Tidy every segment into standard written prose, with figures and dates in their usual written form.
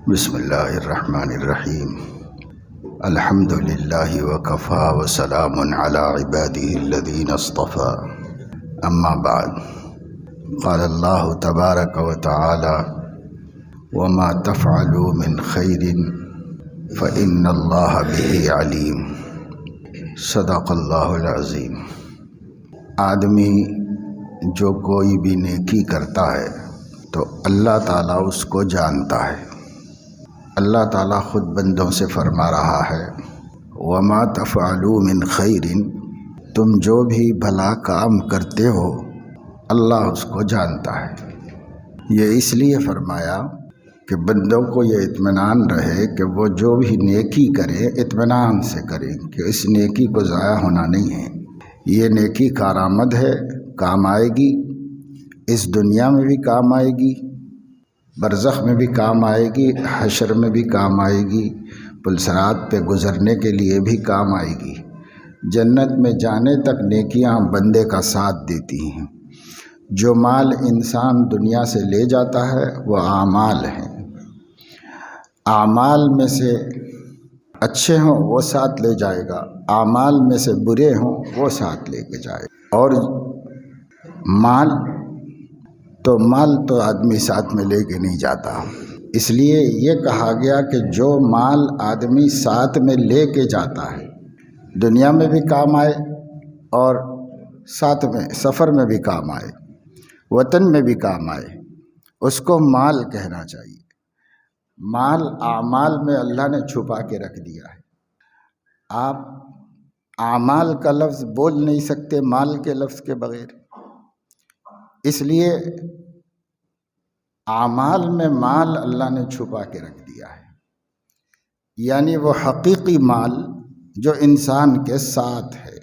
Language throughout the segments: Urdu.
بسم اللہ الرحمن الرحیم الحمد للہ وکفا وسلام علی عباده الذین اصطفى اما بعد قال اللہ تبارک وتعالی وما تفعلوا من خیر فإن اللہ به علیم صدق اللہ العظیم۔ آدمی جو کوئی بھی نیکی کرتا ہے تو اللہ تعالیٰ اس کو جانتا ہے۔ اللہ تعالیٰ خود بندوں سے فرما رہا ہے وما تفعلوا من خیر، تم جو بھی بھلا کام کرتے ہو اللہ اس کو جانتا ہے۔ یہ اس لیے فرمایا کہ بندوں کو یہ اطمینان رہے کہ وہ جو بھی نیکی کرے اطمینان سے کرے کہ اس نیکی کو ضائع ہونا نہیں ہے، یہ نیکی کارآمد ہے، کام آئے گی، اس دنیا میں بھی کام آئے گی، برزخ میں بھی کام آئے گی، حشر میں بھی کام آئے گی، پلسرات پہ گزرنے کے لیے بھی کام آئے گی، جنت میں جانے تک نیکیاں بندے کا ساتھ دیتی ہیں۔ جو مال انسان دنیا سے لے جاتا ہے وہ اعمال ہیں، اعمال میں سے اچھے ہوں وہ ساتھ لے جائے گا، اعمال میں سے برے ہوں وہ ساتھ لے کے جائے گا۔ اور مال تو آدمی ساتھ میں لے کے نہیں جاتا، اس لیے یہ کہا گیا کہ جو مال آدمی ساتھ میں لے کے جاتا ہے دنیا میں بھی کام آئے اور ساتھ میں سفر میں بھی کام آئے، وطن میں بھی کام آئے، اس کو مال کہنا چاہیے۔ مال اعمال میں اللہ نے چھپا کے رکھ دیا ہے، آپ اعمال کا لفظ بول نہیں سکتے مال کے لفظ کے بغیر، اس لیے اعمال میں مال اللہ نے چھپا کے رکھ دیا ہے، یعنی وہ حقیقی مال جو انسان کے ساتھ ہے،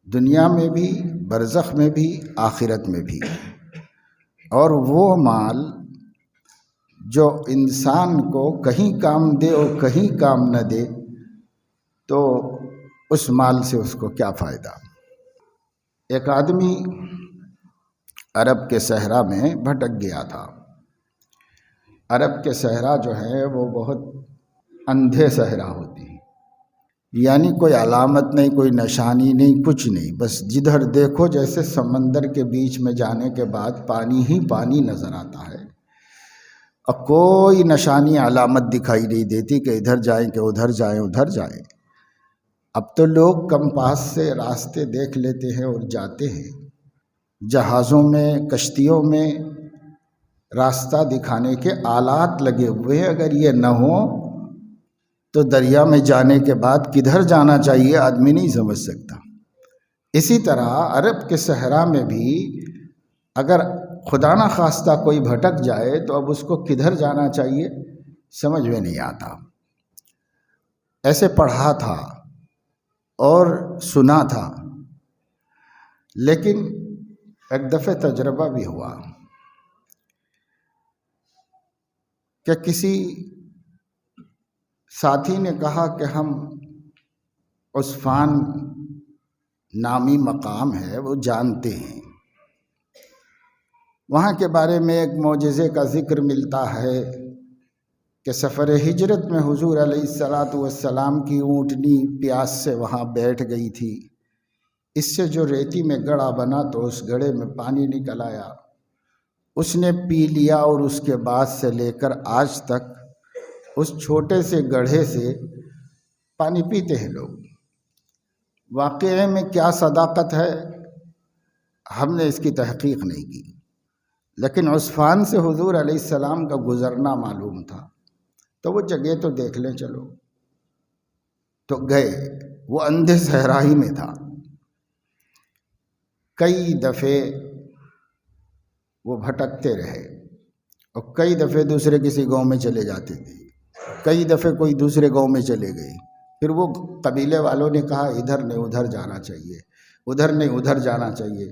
دنیا میں بھی، برزخ میں بھی، آخرت میں بھی۔ اور وہ مال جو انسان کو کہیں کام دے اور کہیں کام نہ دے تو اس مال سے اس کو کیا فائدہ۔ ایک آدمی عرب کے صحرا میں بھٹک گیا تھا۔ عرب کے صحرا جو ہے وہ بہت اندھے صحرا ہوتی ہیں، یعنی کوئی علامت نہیں، کوئی نشانی نہیں، کچھ نہیں، بس جدھر دیکھو جیسے سمندر کے بیچ میں جانے کے بعد پانی ہی پانی نظر آتا ہے، اور کوئی نشانی علامت دکھائی نہیں دیتی کہ ادھر جائیں کہ ادھر جائیں ادھر جائیں۔ اب تو لوگ کمپاس سے راستے دیکھ لیتے ہیں اور جاتے ہیں، جہازوں میں، کشتیوں میں راستہ دکھانے کے آلات لگے ہوئے ہیں، اگر یہ نہ ہو تو دریا میں جانے کے بعد کدھر جانا چاہیے آدمی نہیں سمجھ سکتا۔ اسی طرح عرب کے صحرا میں بھی اگر خدا نہ خواستہ کوئی بھٹک جائے تو اب اس کو کدھر جانا چاہیے سمجھ میں نہیں آتا۔ ایسے پڑھا تھا اور سنا تھا، لیکن ایک دفعہ تجربہ بھی ہوا کہ کسی ساتھی نے کہا کہ ہم عسفان نامی مقام ہے وہ جانتے ہیں، وہاں کے بارے میں ایک معجزے کا ذکر ملتا ہے کہ سفر ہجرت میں حضور علیہ الصلاۃ والسلام کی اونٹنی پیاس سے وہاں بیٹھ گئی تھی، اس سے جو ریتی میں گڑھا بنا تو اس گڑھے میں پانی نکل آیا، اس نے پی لیا، اور اس کے بعد سے لے کر آج تک اس چھوٹے سے گڑھے سے پانی پیتے ہیں لوگ۔ واقعے میں کیا صداقت ہے ہم نے اس کی تحقیق نہیں کی، لیکن عسفان سے حضور علیہ السلام کا گزرنا معلوم تھا، تو وہ جگہ تو دیکھ لیں چلو، تو گئے۔ وہ اندھے صحرائی میں تھا، کئی دفعے وہ بھٹکتے رہے اور کئی دفعے دوسرے کسی گاؤں میں چلے جاتے تھے، کئی دفعے کوئی دوسرے گاؤں میں چلے گئے، پھر وہ قبیلے والوں نے کہا ادھر نہیں ادھر جانا چاہیے، ادھر نہیں ادھر جانا چاہیے،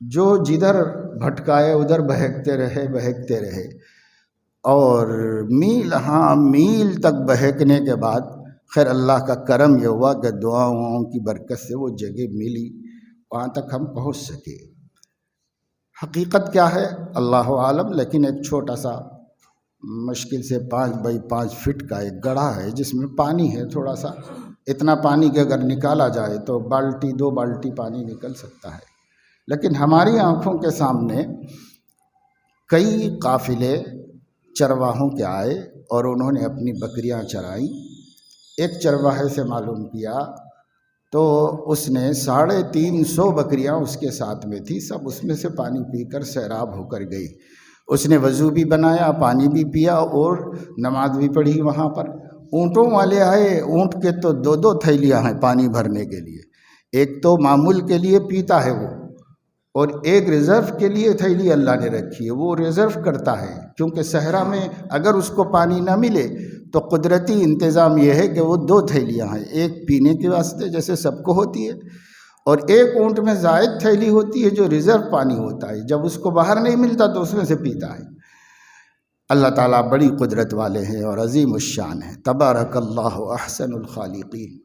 جو جدھر بھٹکائے ادھر بہکتے رہے، اور میل تک بہکنے کے بعد خیر اللہ کا کرم یہ ہوا کہ دعاؤں کی برکت سے وہ جگہ ملی، وہاں تک ہم پہنچ سکے۔ حقیقت کیا ہے اللہ عالم، لیکن ایک چھوٹا سا مشکل سے 5 بائی 5 فٹ کا ایک گڑھا ہے جس میں پانی ہے تھوڑا سا، اتنا پانی کہ اگر نکالا جائے تو 2 بالٹی پانی نکل سکتا ہے، لیکن ہماری آنکھوں کے سامنے کئی قافلے چرواہوں کے آئے اور انہوں نے اپنی بکریاں چرائیں۔ ایک چرواہے سے معلوم کیا تو اس نے 350 بکریاں اس کے ساتھ میں تھی، سب اس میں سے پانی پی کر سیراب ہو کر گئی۔ اس نے وضو بھی بنایا، پانی بھی پیا اور نماز بھی پڑھی وہاں پر۔ اونٹوں والے آئے، اونٹ کے تو 2 تھیلیاں ہیں پانی بھرنے کے لیے، ایک تو معمول کے لیے پیتا ہے وہ، اور ایک ریزرو کے لیے تھیلی اللہ نے رکھی ہے، وہ ریزرو کرتا ہے، کیونکہ صحرا میں اگر اس کو پانی نہ ملے تو قدرتی انتظام یہ ہے کہ وہ 2 تھیلیاں ہیں، ایک پینے کے واسطے جیسے سب کو ہوتی ہے، اور ایک اونٹ میں زائد تھیلی ہوتی ہے جو ریزرو پانی ہوتا ہے، جب اس کو باہر نہیں ملتا تو اس میں سے پیتا ہے۔ اللہ تعالیٰ بڑی قدرت والے ہیں اور عظیم الشان ہیں، تبارک اللہ احسن الخالقین۔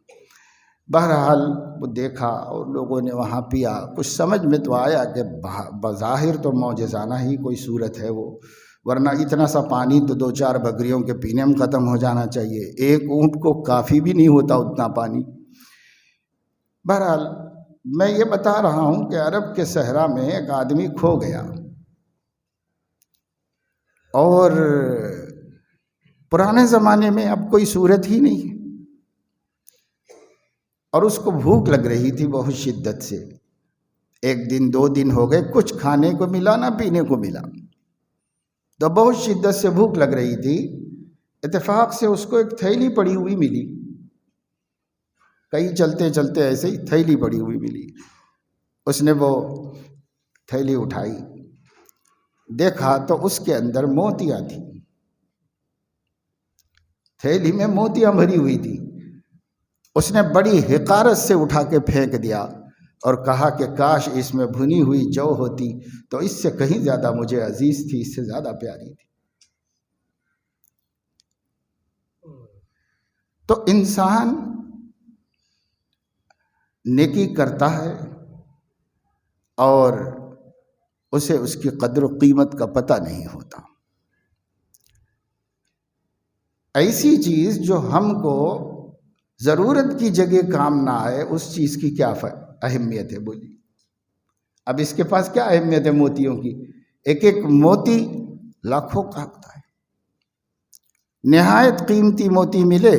بہرحال وہ دیکھا اور لوگوں نے وہاں پیا، کچھ سمجھ میں تو آیا کہ بظاہر تو معجزانہ ہی کوئی صورت ہے وہ، ورنہ اتنا سا پانی تو 2-4 بکریوں کے پینے میں ختم ہو جانا چاہیے، ایک اونٹ کو کافی بھی نہیں ہوتا اتنا پانی۔ بہرحال میں یہ بتا رہا ہوں کہ عرب کے صحرا میں ایک آدمی کھو گیا اور پرانے زمانے میں اب کوئی صورت ہی نہیں، اور اس کو بھوک لگ رہی تھی بہت شدت سے، 1 دن 2 دن ہو گئے، کچھ کھانے کو ملا نہ پینے کو ملا، تو بہت شدت سے بھوک لگ رہی تھی۔ اتفاق سے اس کو ایک تھیلی پڑی ہوئی ملی، کہیں چلتے چلتے ایسے ہی تھیلی پڑی ہوئی ملی، اس نے وہ تھیلی اٹھائی، دیکھا تو اس کے اندر موتیاں تھیں، تھیلی میں موتیاں بھری ہوئی تھی۔ اس نے بڑی حقارت سے اٹھا کے پھینک دیا اور کہا کہ کاش اس میں بھنی ہوئی جو ہوتی تو اس سے کہیں زیادہ مجھے عزیز تھی، اس سے زیادہ پیاری تھی۔ تو انسان نیکی کرتا ہے اور اسے اس کی قدر و قیمت کا پتہ نہیں ہوتا۔ ایسی چیز جو ہم کو ضرورت کی جگہ کام نہ آئے، اس چیز کی کیا اہمیت ہے؟ بولیے، اب اس کے پاس کیا اہمیت ہے موتیوں کی؟ ایک ایک موتی لاکھوں کا ہوتا ہے، نہایت قیمتی موتی ملے،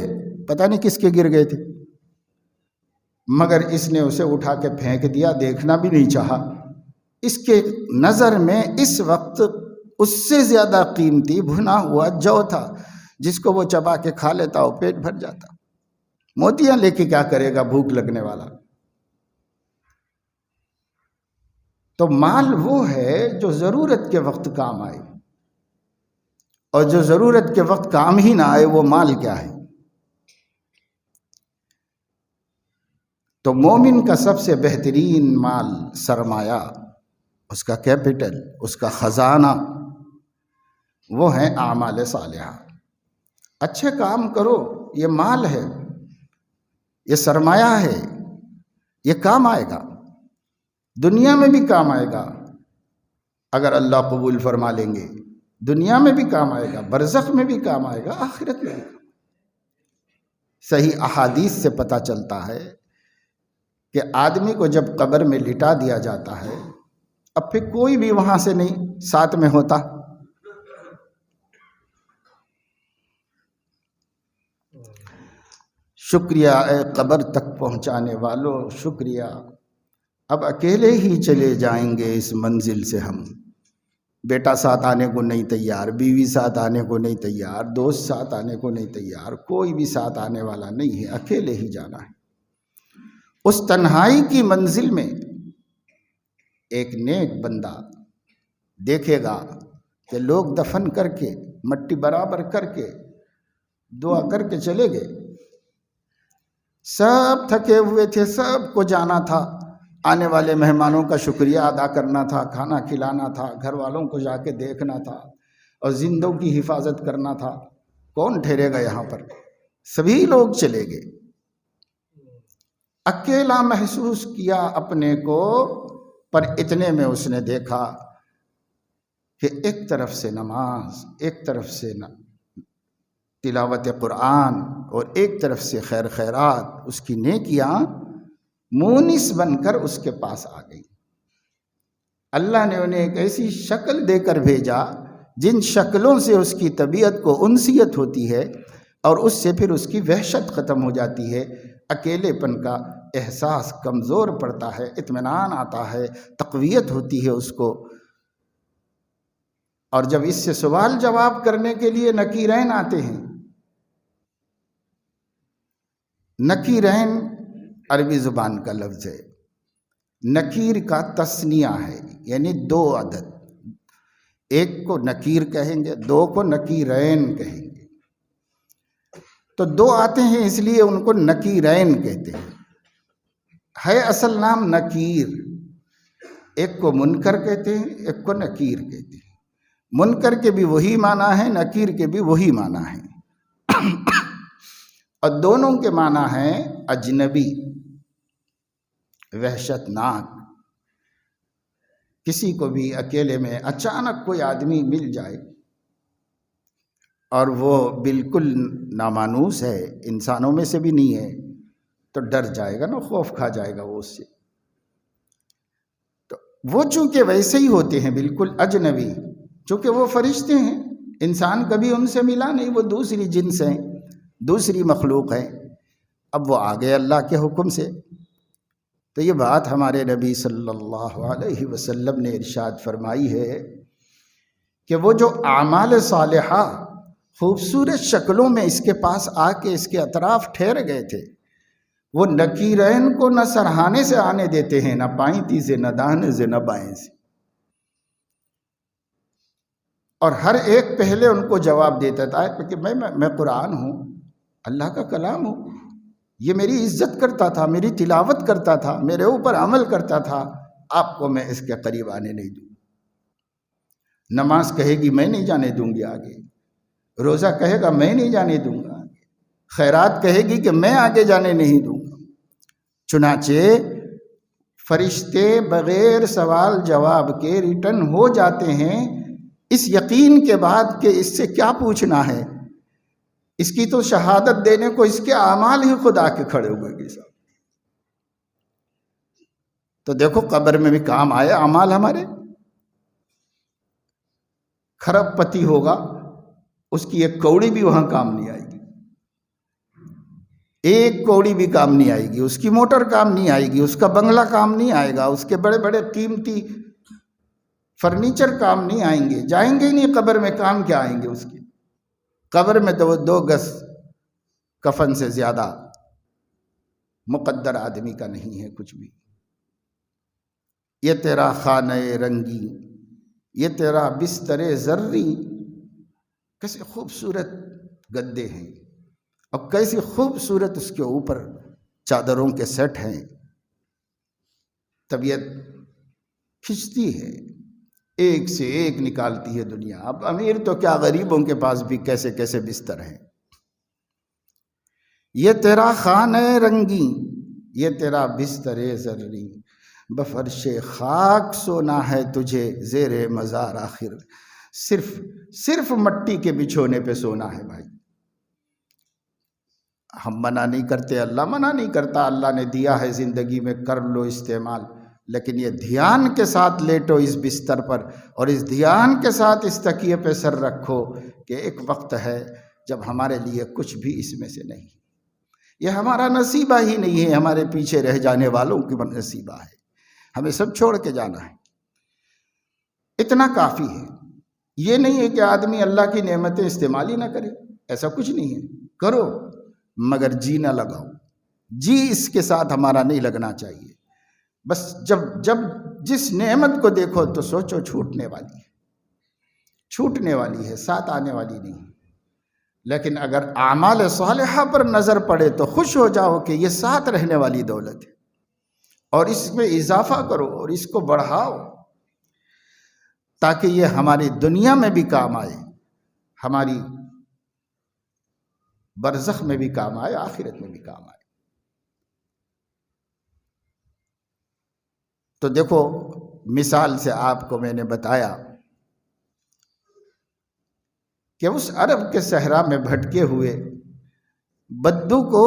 پتہ نہیں کس کے گر گئے تھے، مگر اس نے اسے اٹھا کے پھینک دیا، دیکھنا بھی نہیں چاہا۔ اس کے نظر میں اس وقت اس سے زیادہ قیمتی بھنا ہوا جو تھا، جس کو وہ چبا کے کھا لیتا اور پیٹ بھر جاتا۔ موتیاں لے کے کیا کرے گا بھوک لگنے والا؟ تو مال وہ ہے جو ضرورت کے وقت کام آئے، اور جو ضرورت کے وقت کام ہی نہ آئے وہ مال کیا ہے؟ تو مومن کا سب سے بہترین مال، سرمایہ، اس کا کیپٹل، اس کا خزانہ، وہ ہے اعمال صالحہ۔ اچھے کام کرو، یہ مال ہے، یہ سرمایہ ہے، یہ کام آئے گا، دنیا میں بھی کام آئے گا اگر اللہ قبول فرما لیں گے، دنیا میں بھی کام آئے گا، برزخ میں بھی کام آئے گا، آخرت میں بھی۔ صحیح احادیث سے پتہ چلتا ہے کہ آدمی کو جب قبر میں لٹا دیا جاتا ہے، اب پھر کوئی بھی وہاں سے نہیں ساتھ میں ہوتا، شکریہ اے قبر تک پہنچانے والوں، شکریہ، اب اکیلے ہی چلے جائیں گے اس منزل سے ہم، بیٹا ساتھ آنے کو نہیں تیار، بیوی ساتھ آنے کو نہیں تیار، دوست ساتھ آنے کو نہیں تیار، کوئی بھی ساتھ آنے والا نہیں ہے، اکیلے ہی جانا ہے۔ اس تنہائی کی منزل میں ایک نیک بندہ دیکھے گا کہ لوگ دفن کر کے، مٹی برابر کر کے، دعا کر کے چلے گئے، سب تھکے ہوئے تھے، سب کو جانا تھا، آنے والے مہمانوں کا شکریہ ادا کرنا تھا، کھانا کھلانا تھا، گھر والوں کو جا کے دیکھنا تھا، اور زندوں کی حفاظت کرنا تھا، کون ٹھہرے گا یہاں پر؟ سبھی لوگ چلے گئے، اکیلا محسوس کیا اپنے کو، پر اتنے میں اس نے دیکھا کہ ایک طرف سے نماز، ایک طرف سے تلاوت قرآن، اور ایک طرف سے خیر خیرات، اس کی نیکیاں مونس بن کر اس کے پاس آ گئی۔ اللہ نے انہیں ایک ایسی شکل دے کر بھیجا جن شکلوں سے اس کی طبیعت کو انسیت ہوتی ہے، اور اس سے پھر اس کی وحشت ختم ہو جاتی ہے، اکیلے پن کا احساس کمزور پڑتا ہے، اطمینان آتا ہے، تقویت ہوتی ہے اس کو۔ اور جب اس سے سوال جواب کرنے کے لیے نکیرین آتے ہیں، نکیرین عربی زبان کا لفظ ہے، نکیر کا تثنیہ ہے، یعنی دو عدد، ایک کو نکیر کہیں گے، دو کو نکیرین کہیں گے۔ تو دو آتے ہیں اس لیے ان کو نکیرین کہتے ہیں۔ ہے اصل نام نکیر، ایک کو منکر کہتے ہیں، ایک کو نکیر کہتے ہیں۔ منکر کے بھی وہی معنی ہے، نکیر کے بھی وہی معنی ہے، اور دونوں کے معنی ہیں اجنبی، وحشت ناک۔ کسی کو بھی اکیلے میں اچانک کوئی آدمی مل جائے اور وہ بالکل نامانوس ہے، انسانوں میں سے بھی نہیں ہے، تو ڈر جائے گا نا، خوف کھا جائے گا وہ اس سے۔ تو وہ چونکہ ویسے ہی ہوتے ہیں بالکل اجنبی، چونکہ وہ فرشتے ہیں، انسان کبھی ان سے ملا نہیں، وہ دوسری جنس ہیں، دوسری مخلوق ہے۔ اب وہ آ گئے اللہ کے حکم سے۔ تو یہ بات ہمارے نبی صلی اللہ علیہ وسلم نے ارشاد فرمائی ہے کہ وہ جو اعمال صالحہ خوبصورت شکلوں میں اس کے پاس آ کے اس کے اطراف ٹھہر گئے تھے، وہ نکیرین کو نہ سرہانے سے آنے دیتے ہیں، نہ پائیں سے، نہ داہنے سے، نہ بائیں سے، اور ہر ایک پہلے ان کو جواب دیتا تھا کہ میں قرآن ہوں، اللہ کا کلام ہوں، یہ میری عزت کرتا تھا، میری تلاوت کرتا تھا، میرے اوپر عمل کرتا تھا، آپ کو میں اس کے قریب آنے نہیں دوں۔ نماز کہے گی میں نہیں جانے دوں گی آگے، روزہ کہے گا میں نہیں جانے دوں گا، خیرات کہے گی کہ میں آگے جانے نہیں دوں گا۔ چنانچہ فرشتے بغیر سوال جواب کے ریٹرن ہو جاتے ہیں، اس یقین کے بعد کہ اس سے کیا پوچھنا ہے، اس کی تو شہادت دینے کو اس کے اعمال ہی خدا کے کھڑے ہوئے گے سب۔ تو دیکھو قبر میں بھی کام آئے اعمال ہمارے۔ کھرب پتی ہوگا، اس کی ایک کوڑی بھی وہاں کام نہیں آئے گی، ایک کوڑی بھی کام نہیں آئے گی، اس کی موٹر کام نہیں آئے گی، اس کا بنگلہ کام نہیں آئے گا، اس کے بڑے بڑے قیمتی فرنیچر کام نہیں آئیں گے، جائیں گے ہی نہیں قبر میں، کام کیا آئیں گے اس کے؟ قبر میں تو وہ 2 گز کفن سے زیادہ مقدر آدمی کا نہیں ہے کچھ بھی۔ یہ تیرا خانہ رنگی، یہ تیرا بستر زرری، کیسے خوبصورت گدے ہیں اور کیسی خوبصورت اس کے اوپر چادروں کے سیٹ ہیں، طبیعت کھنچتی ہے، ایک سے ایک نکالتی ہے دنیا۔ اب امیر تو کیا، غریبوں کے پاس بھی کیسے کیسے بستر ہیں۔ یہ تیرا خانہ رنگی، یہ تیرا بستر زرری، بفرش خاک سونا ہے تجھے زیر مزار آخر، صرف مٹی کے بچھونے پہ سونا ہے بھائی۔ ہم منع نہیں کرتے، اللہ منع نہیں کرتا، اللہ نے دیا ہے زندگی میں کر لو استعمال، لیکن یہ دھیان کے ساتھ لیٹو اس بستر پر، اور اس دھیان کے ساتھ اس تکیے پہ سر رکھو کہ ایک وقت ہے جب ہمارے لیے کچھ بھی اس میں سے نہیں، یہ ہمارا نصیبہ ہی نہیں ہے، ہمارے پیچھے رہ جانے والوں کی نصیبہ ہے، ہمیں سب چھوڑ کے جانا ہے۔ اتنا کافی ہے، یہ نہیں ہے کہ آدمی اللہ کی نعمتیں استعمال ہی نہ کرے، ایسا کچھ نہیں ہے، کرو مگر جی نہ لگاؤ، جی اس کے ساتھ ہمارا نہیں لگنا چاہیے۔ بس جب جس نعمت کو دیکھو تو سوچو چھوٹنے والی ہے، چھوٹنے والی ہے، ساتھ آنے والی نہیں۔ لیکن اگر اعمال صالحہ پر نظر پڑے تو خوش ہو جاؤ کہ یہ ساتھ رہنے والی دولت ہے، اور اس میں اضافہ کرو اور اس کو بڑھاؤ، تاکہ یہ ہماری دنیا میں بھی کام آئے، ہماری برزخ میں بھی کام آئے، آخرت میں بھی کام آئے۔ تو دیکھو مثال سے آپ کو میں نے بتایا کہ اس عرب کے صحرا میں بھٹکے ہوئے بدو کو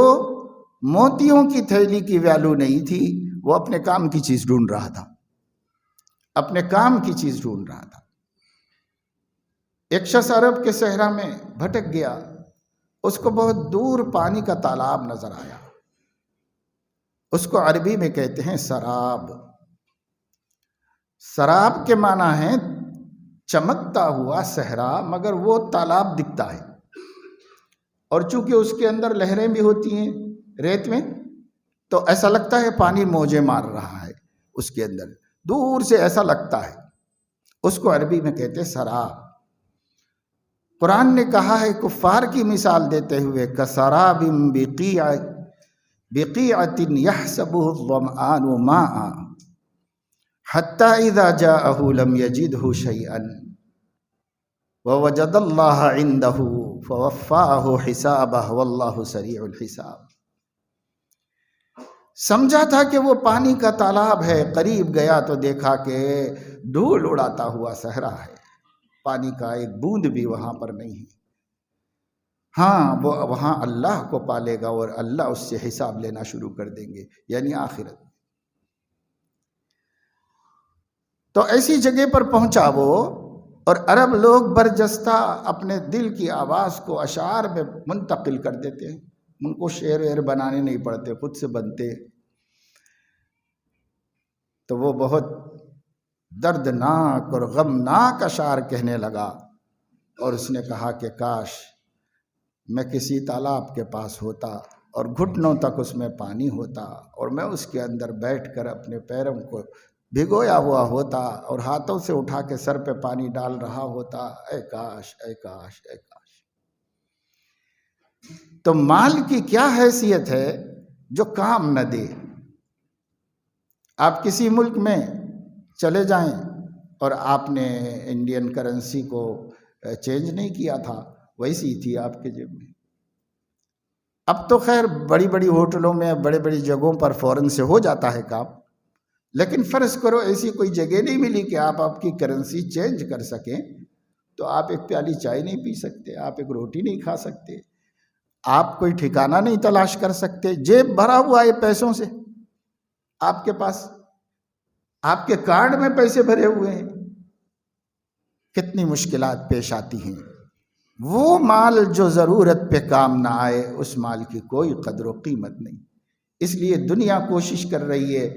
موتیوں کی تھیلی کی ویلو نہیں تھی، وہ اپنے کام کی چیز ڈھونڈ رہا تھا، اپنے کام کی چیز ڈھونڈ رہا تھا۔ ایک شخص عرب کے صحرا میں بھٹک گیا، اس کو بہت دور پانی کا تالاب نظر آیا، اس کو عربی میں کہتے ہیں سراب۔ سراب کے معنی ہے چمکتا ہوا صحرا، مگر وہ تالاب دکھتا ہے، اور چونکہ اس کے اندر لہریں بھی ہوتی ہیں ریت میں، تو ایسا لگتا ہے پانی موجیں مار رہا ہے اس کے اندر، دور سے ایسا لگتا ہے، اس کو عربی میں کہتے ہیں سراب۔ قرآن نے کہا ہے کفار کی مثال دیتے ہوئے کسراب بقیعۃ یحسبہ الظمآن ماء حتی اذا جاءہ لم یجدہ شیئا ووجد اللہ عندہ فوفاہ حسابہ واللہ سریع الحساب۔ سمجھا تھا کہ وہ پانی کا تالاب ہے، قریب گیا تو دیکھا کہ دھول اڑاتا ہوا صحرا ہے، پانی کا ایک بوند بھی وہاں پر نہیں ہے۔ ہاں، وہ وہاں اللہ کو پالے گا اور اللہ اس سے حساب لینا شروع کر دیں گے، یعنی آخرت۔ تو ایسی جگہ پر پہنچا وہ، اور عرب لوگ برجستہ اپنے دل کی آواز کو اشعار میں منتقل کر دیتے ہیں، ان کو شعر وعر بنانے نہیں پڑتے، خود سے بنتے۔ تو وہ بہت دردناک اور غمناک اشعار کہنے لگا، اور اس نے کہا کہ کاش میں کسی تالاب کے پاس ہوتا اور گھٹنوں تک اس میں پانی ہوتا، اور میں اس کے اندر بیٹھ کر اپنے پیروں کو بھگویا ہوا ہوتا اور ہاتھوں سے اٹھا کے سر پہ پانی ڈال رہا ہوتا، اے کاش اے کاش اے کاش۔ تو مال کی کیا حیثیت ہے جو کام نہ دے؟ آپ کسی ملک میں چلے جائیں اور آپ نے انڈین کرنسی کو چینج نہیں کیا تھا، ویسی تھی آپ کے جیب میں۔ اب تو خیر بڑی بڑی ہوٹلوں میں، بڑے بڑی جگہوں پر فوراً سے ہو جاتا ہے کام، لیکن فرض کرو ایسی کوئی جگہ نہیں ملی کہ آپ کی کرنسی چینج کر سکیں، تو آپ ایک پیالی چائے نہیں پی سکتے، آپ ایک روٹی نہیں کھا سکتے، آپ کوئی ٹھکانہ نہیں تلاش کر سکتے، جیب بھرا ہوا ہے پیسوں سے، آپ کے پاس آپ کے کارڈ میں پیسے بھرے ہوئے ہیں، کتنی مشکلات پیش آتی ہیں۔ وہ مال جو ضرورت پہ کام نہ آئے، اس مال کی کوئی قدر و قیمت نہیں۔ اس لیے دنیا کوشش کر رہی ہے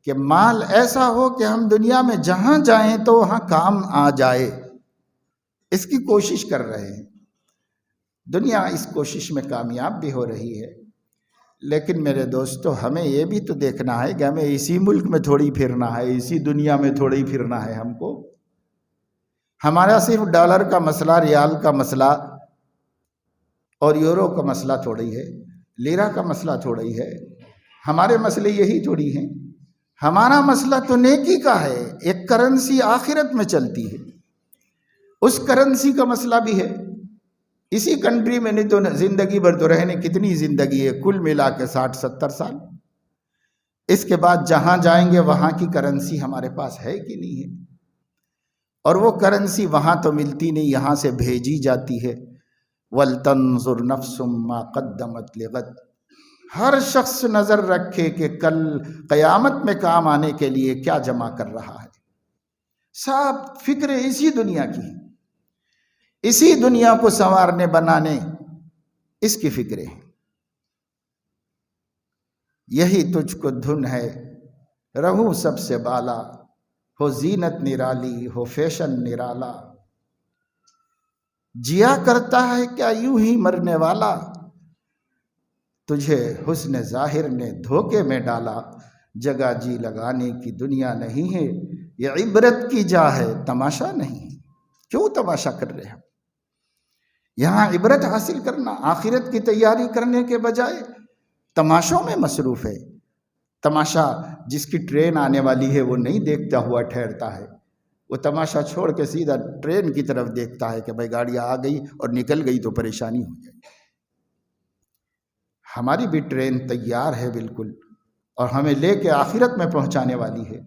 کہ مال ایسا ہو کہ ہم دنیا میں جہاں جائیں تو وہاں کام آ جائے، اس کی کوشش کر رہے ہیں۔ دنیا اس کوشش میں کامیاب بھی ہو رہی ہے، لیکن میرے دوستو ہمیں یہ بھی تو دیکھنا ہے کہ ہمیں اسی ملک میں تھوڑی پھرنا ہے، اسی دنیا میں تھوڑی پھرنا ہے۔ ہم کو ہمارا صرف ڈالر کا مسئلہ، ریال کا مسئلہ اور یورو کا مسئلہ تھوڑی ہے، لیرا کا مسئلہ تھوڑی ہے، ہمارے مسئلے یہی تھوڑی ہیں۔ ہمارا مسئلہ تو نیکی کا ہے، ایک کرنسی آخرت میں چلتی ہے، اس کرنسی کا مسئلہ بھی ہے۔ اسی کنٹری میں نہیں تو زندگی بھر تو رہنے، کتنی زندگی ہے، کل ملا کے 60-70 سال۔ اس کے بعد جہاں جائیں گے وہاں کی کرنسی ہمارے پاس ہے کہ نہیں ہے، اور وہ کرنسی وہاں تو ملتی نہیں، یہاں سے بھیجی جاتی ہے۔ وَلْتَنْظُرْ نَفْسٌ مَا قَدَّمَتْ لِغَدٍ، ہر شخص نظر رکھے کہ کل قیامت میں کام آنے کے لیے کیا جمع کر رہا ہے۔ سب فکریں اسی دنیا کی ہیں، اسی دنیا کو سنوارنے بنانے اس کی فکریں ہیں۔ یہی تجھ کو دھن ہے رہوں سب سے بالا، ہو زینت نرالی ہو فیشن نرالا، جیا کرتا ہے کیا یوں ہی مرنے والا، تجھے حسن ظاہر نے دھوکے میں ڈالا، جگہ جی لگانے کی دنیا نہیں ہے، یہ عبرت کی جا ہے تماشا نہیں۔ کیوں تماشا کر رہے ہیں؟ یہاں عبرت حاصل کرنا، آخرت کی تیاری کرنے کے بجائے تماشوں میں مصروف ہے۔ تماشا جس کی ٹرین آنے والی ہے وہ نہیں دیکھتا ہوا ٹھہرتا ہے، وہ تماشا چھوڑ کے سیدھا ٹرین کی طرف دیکھتا ہے کہ بھائی گاڑی آ گئی اور نکل گئی تو پریشانی ہو جائے گی۔ ہماری بھی ٹرین تیار ہے بالکل، اور ہمیں لے کے آخرت میں پہنچانے والی ہے۔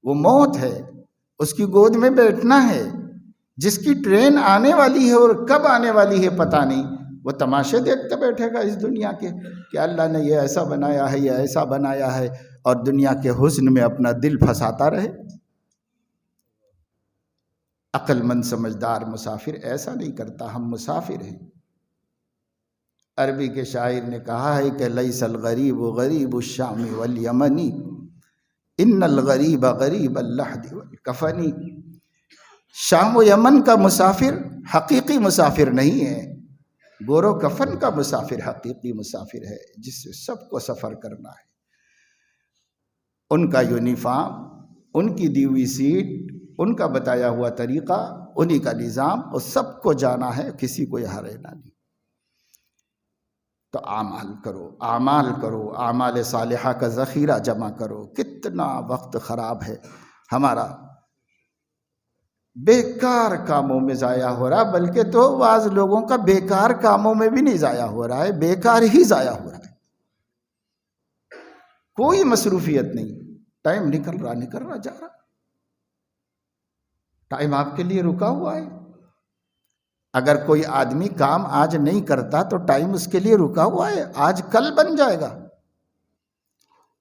وہ موت ہے، اس کی گود میں بیٹھنا ہے، جس کی ٹرین آنے والی ہے اور کب آنے والی ہے پتہ نہیں، وہ تماشے دیکھتے بیٹھے گا اس دنیا کے کہ اللہ نے یہ ایسا بنایا ہے، یہ ایسا بنایا ہے، اور دنیا کے حسن میں اپنا دل پھنساتا رہے۔ عقل مند سمجھدار مسافر ایسا نہیں کرتا، ہم مسافر ہیں۔ عربی کے شاعر نے کہا ہے کہ لیس الغریب غریب الشام والیمن ان الغریب غریب اللحد والکفن۔ شام و یمن کا مسافر حقیقی مسافر نہیں ہے، گور و کفن کا مسافر حقیقی مسافر ہے، جس سے سب کو سفر کرنا ہے۔ ان کا یونیفارم، ان کی دی ہوئی سیٹ، ان کا بتایا ہوا طریقہ، انہی کا نظام، وہ سب کو جانا ہے، کسی کو یہاں رہنا نہیں۔ تو اعمال کرو، اعمال کرو، اعمال صالحہ کا ذخیرہ جمع کرو۔ کتنا وقت خراب ہے ہمارا، بیکار کاموں میں ضائع ہو رہا، بلکہ تو بعض لوگوں کا بیکار کاموں میں بھی نہیں ضائع ہو رہا ہے، بیکار ہی ضائع ہو رہا ہے۔ کوئی مصروفیت نہیں، ٹائم نکل رہا جا رہا، ٹائم آپ کے لیے رکا ہوا ہے۔ اگر کوئی آدمی کام آج نہیں کرتا تو ٹائم اس کے لیے رکا ہوا ہے، آج کل بن جائے گا۔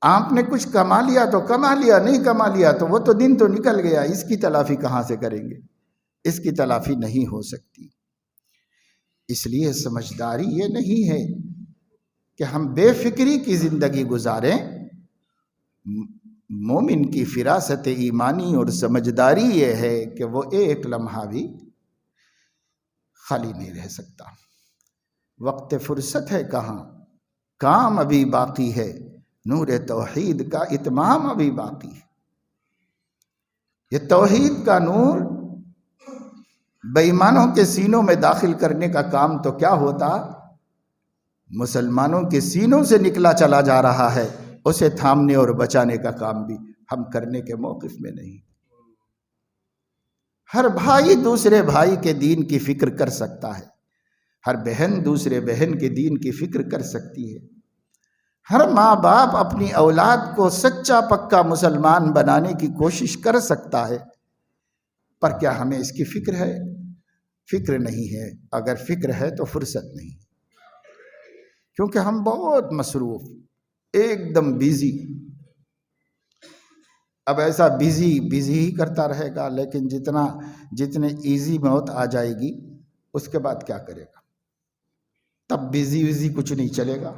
آپ نے کچھ کما لیا تو کما لیا، نہیں کما لیا تو وہ تو دن تو نکل گیا، اس کی تلافی کہاں سے کریں گے؟ اس کی تلافی نہیں ہو سکتی۔ اس لیے سمجھداری یہ نہیں ہے کہ ہم بے فکری کی زندگی گزاریں۔ مومن کی فراست ایمانی اور سمجھداری یہ ہے کہ وہ ایک لمحہ بھی خالی نہیں رہ سکتا۔ وقت فرصت ہے کہاں، کام ابھی باقی ہے، نور توحید کا اتمام ابھی باقی ہے۔ یہ توحید کا نور بے ایمانوں کے سینوں میں داخل کرنے کا کام تو کیا ہوتا، مسلمانوں کے سینوں سے نکلا چلا جا رہا ہے، اسے تھامنے اور بچانے کا کام بھی ہم کرنے کے موقف میں نہیں۔ ہر بھائی دوسرے بھائی کے دین کی فکر کر سکتا ہے، ہر بہن دوسرے بہن کے دین کی فکر کر سکتی ہے، ہر ماں باپ اپنی اولاد کو سچا پکا مسلمان بنانے کی کوشش کر سکتا ہے، پر کیا ہمیں اس کی فکر ہے؟ فکر نہیں ہے۔ اگر فکر ہے تو فرصت نہیں، کیونکہ ہم بہت مصروف، ایک دم بیزی۔ اب ایسا بیزی ہی کرتا رہے گا، لیکن جتنے ایزی موت آ جائے گی اس کے بعد کیا کرے گا؟ تب بیزی کچھ نہیں چلے گا،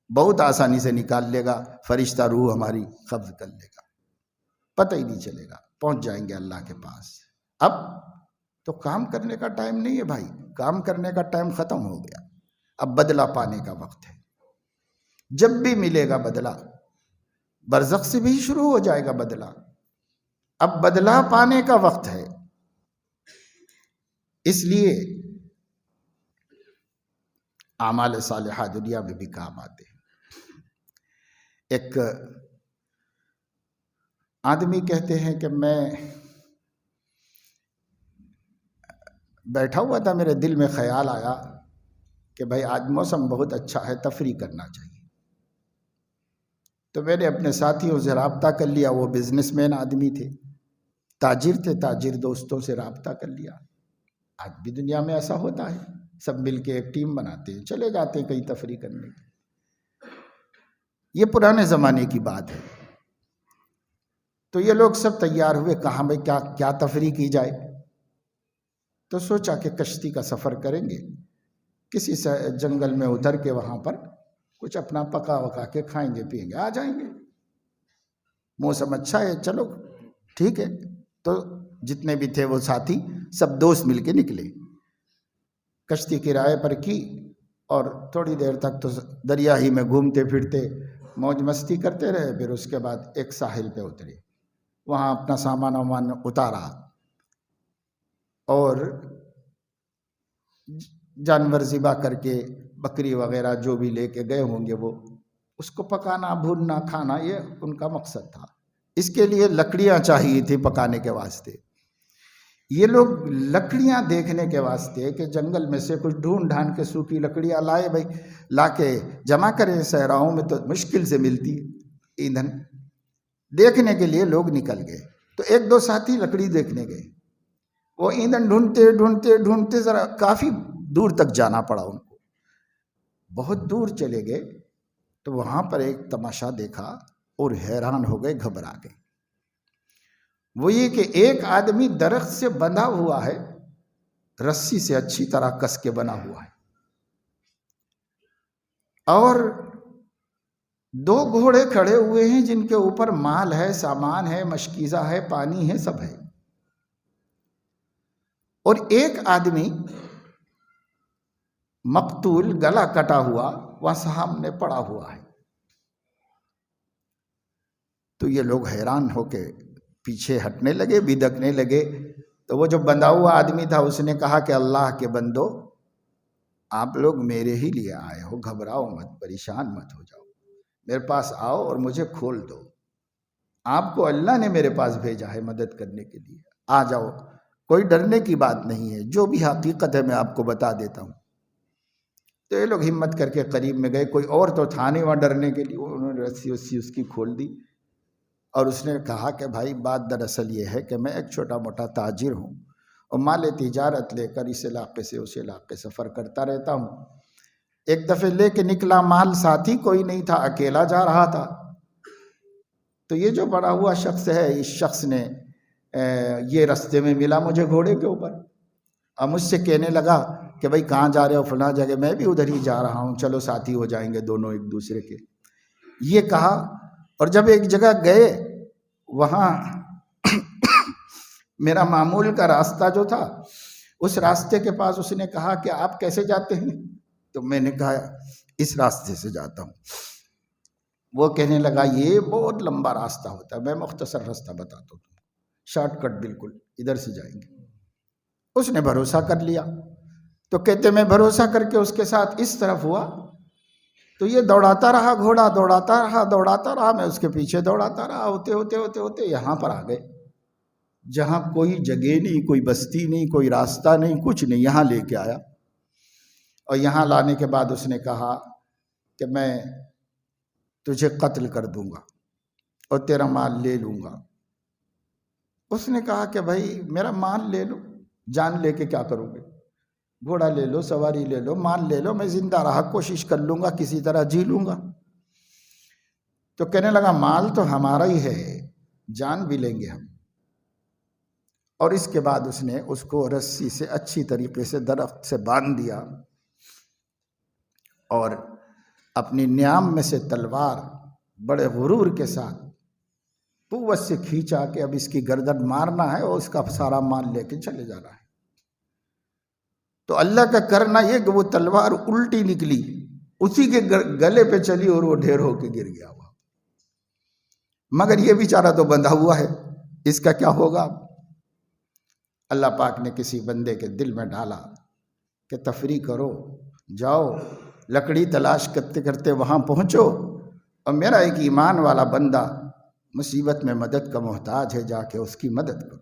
بہت آسانی سے نکال لے گا، فرشتہ روح ہماری قبض کر لے گا، پتہ ہی نہیں چلے گا، پہنچ جائیں گے اللہ کے پاس۔ اب تو کام کرنے کا ٹائم نہیں ہے بھائی، کام کرنے کا ٹائم ختم ہو گیا، اب بدلہ پانے کا وقت ہے۔ جب بھی ملے گا بدلہ، برزخ سے بھی شروع ہو جائے گا بدلہ، اب بدلہ پانے کا وقت ہے۔ اس لیے اعمال صالحہ دنیا میں بھی کام آتے ہیں۔ ایک آدمی کہتے ہیں کہ میں بیٹھا ہوا تھا، میرے دل میں خیال آیا کہ بھائی آج موسم بہت اچھا ہے، تفریح کرنا چاہیے۔ تو میں نے اپنے ساتھیوں سے رابطہ کر لیا، وہ بزنس مین آدمی تھے، تاجر تھے، تاجر دوستوں سے رابطہ کر لیا۔ آج بھی دنیا میں ایسا ہوتا ہے، سب مل کے ایک ٹیم بناتے ہیں، چلے جاتے ہیں کہیں تفریح کرنے۔ یہ پرانے زمانے کی بات ہے۔ تو یہ لوگ سب تیار ہوئے، کہاں بھائی کیا تفریح کی جائے؟ تو سوچا کہ کشتی کا سفر کریں گے، کسی جنگل میں اتر کے وہاں پر کچھ اپنا پکا وکا کے کھائیں گے پیئیں گے، آ جائیں گے۔ موسم اچھا ہے، چلو ٹھیک ہے۔ تو جتنے بھی تھے وہ ساتھی سب دوست مل کے نکلے، کشتی کرائے پر کی، اور تھوڑی دیر تک تو دریا ہی میں گھومتے پھرتے موج مستی کرتے رہے۔ پھر اس کے بعد ایک ساحل پہ اترے، وہاں اپنا سامان وامان اتارا، اور جانور ذبح کر کے، بکری وغیرہ جو بھی لے کے گئے ہوں گے، وہ اس کو پکانا، بھوننا، کھانا، یہ ان کا مقصد تھا۔ اس کے لیے لکڑیاں چاہیے تھی پکانے کے واسطے۔ یہ لوگ لکڑیاں دیکھنے کے واسطے کہ جنگل میں سے کچھ ڈھونڈ ڈھانڈ کے سوکھی لکڑیاں لائے، بھائی لا کے جمع کریں، صحراؤں میں تو مشکل سے ملتی ہے ایندھن، دیکھنے کے لیے لوگ نکل گئے۔ تو ایک دو ساتھی لکڑی دیکھنے گئے، وہ ایندھن ڈھونڈتے ڈھونڈتے ڈھونڈتے ذرا کافی دور تک جانا پڑا ان کو. بہت دور چلے گئے تو وہاں پر ایک تماشا دیکھا اور حیران ہو گئے، گھبرا گئے. وہ یہ کہ ایک آدمی درخت سے بندھا ہوا ہے، رسی سے اچھی طرح کس کے بنا ہوا ہے، اور دو گھوڑے کھڑے ہوئے ہیں جن کے اوپر مال ہے، سامان ہے، مشکیزہ ہے، پانی ہے، سب ہے. اور ایک آدمی مقتول، گلا کٹا ہوا وہاں سامنے پڑا ہوا ہے. تو یہ لوگ حیران ہو کے پیچھے ہٹنے لگے، بدکنے لگے. تو وہ جو بندھا ہوا آدمی تھا اس نے کہا کہ اللہ کے بندو، آپ لوگ میرے ہی لیے آئے ہو، گھبراؤ مت، پریشان مت ہو جاؤ، میرے پاس آؤ اور مجھے کھول دو. آپ کو اللہ نے میرے پاس بھیجا ہے مدد کرنے کے لیے، آ جاؤ، کوئی ڈرنے کی بات نہیں ہے، جو بھی حقیقت ہے میں آپ کو بتا دیتا ہوں. تو یہ لوگ ہمت کر کے قریب میں گئے. کوئی اور تو تھا نہیں وہاں ڈرنے کے لیے. انہوں نے رسی وسی اس کی کھول دی اور اس نے کہا کہ بھائی بات دراصل یہ ہے کہ میں ایک چھوٹا موٹا تاجر ہوں اور مال تجارت لے کر اس علاقے سے اس علاقے سفر کرتا رہتا ہوں. ایک دفعہ لے کے نکلا مال، ساتھی کوئی نہیں تھا، اکیلا جا رہا تھا. تو یہ جو بڑا ہوا شخص ہے، اس شخص نے یہ رستے میں ملا مجھے گھوڑے کے اوپر، اور مجھ سے کہنے لگا کہ بھائی کہاں جا رہے ہو؟ فلاں جگہ. میں بھی ادھر ہی جا رہا ہوں، چلو ساتھی ہو جائیں گے دونوں ایک دوسرے کے. یہ کہا، اور جب ایک جگہ گئے وہاں میرا معمول کا راستہ جو تھا، اس راستے کے پاس اس نے کہا کہ آپ کیسے جاتے ہیں؟ تو میں نے کہا اس راستے سے جاتا ہوں. وہ کہنے لگا یہ بہت لمبا راستہ ہوتا ہے، میں مختصر راستہ بتاتا ہوں، شارٹ کٹ بالکل، ادھر سے جائیں گے. اس نے بھروسہ کر لیا. تو کہتے میں بھروسہ کر کے اس کے ساتھ اس طرف ہوا تو یہ دوڑاتا رہا، گھوڑا دوڑاتا رہا، میں اس کے پیچھے دوڑاتا رہا. ہوتے ہوتے ہوتے ہوتے یہاں پر آ گئے جہاں کوئی جگہ نہیں، کوئی بستی نہیں، کوئی راستہ نہیں، کچھ نہیں. یہاں لے کے آیا، اور یہاں لانے کے بعد اس نے کہا کہ میں تجھے قتل کر دوں گا اور تیرا مال لے لوں گا. اس نے کہا کہ بھائی میرا مال لے لو، جان لے کے کیا کرو گے؟ گھوڑا لے لو، سواری لے لو، مال لے لو، میں زندہ رہا کوشش کر لوں گا، کسی طرح جی لوں گا. تو کہنے لگا مال تو ہمارا ہی ہے، جان بھی لیں گے ہم. اور اس کے بعد اس نے اس کو رسی سے اچھی طریقے سے درخت سے باندھ دیا، اور اپنی نیام میں سے تلوار بڑے غرور کے ساتھ قوت سے کھینچا کہ اب اس کی گردن مارنا ہے اور اس کا سارا مال لے کے چلے جانا ہے. تو اللہ کا کرنا یہ کہ وہ تلوار الٹی نکلی، اسی کے گلے پہ چلی اور وہ ڈھیر ہو کے گر گیا ہوا. مگر یہ بیچارہ تو بندھا ہوا ہے، اس کا کیا ہوگا؟ اللہ پاک نے کسی بندے کے دل میں ڈالا کہ تفریح کرو، جاؤ لکڑی تلاش کرتے کرتے وہاں پہنچو، اور میرا ایک ایمان والا بندہ مصیبت میں مدد کا محتاج ہے، جا کے اس کی مدد کرو.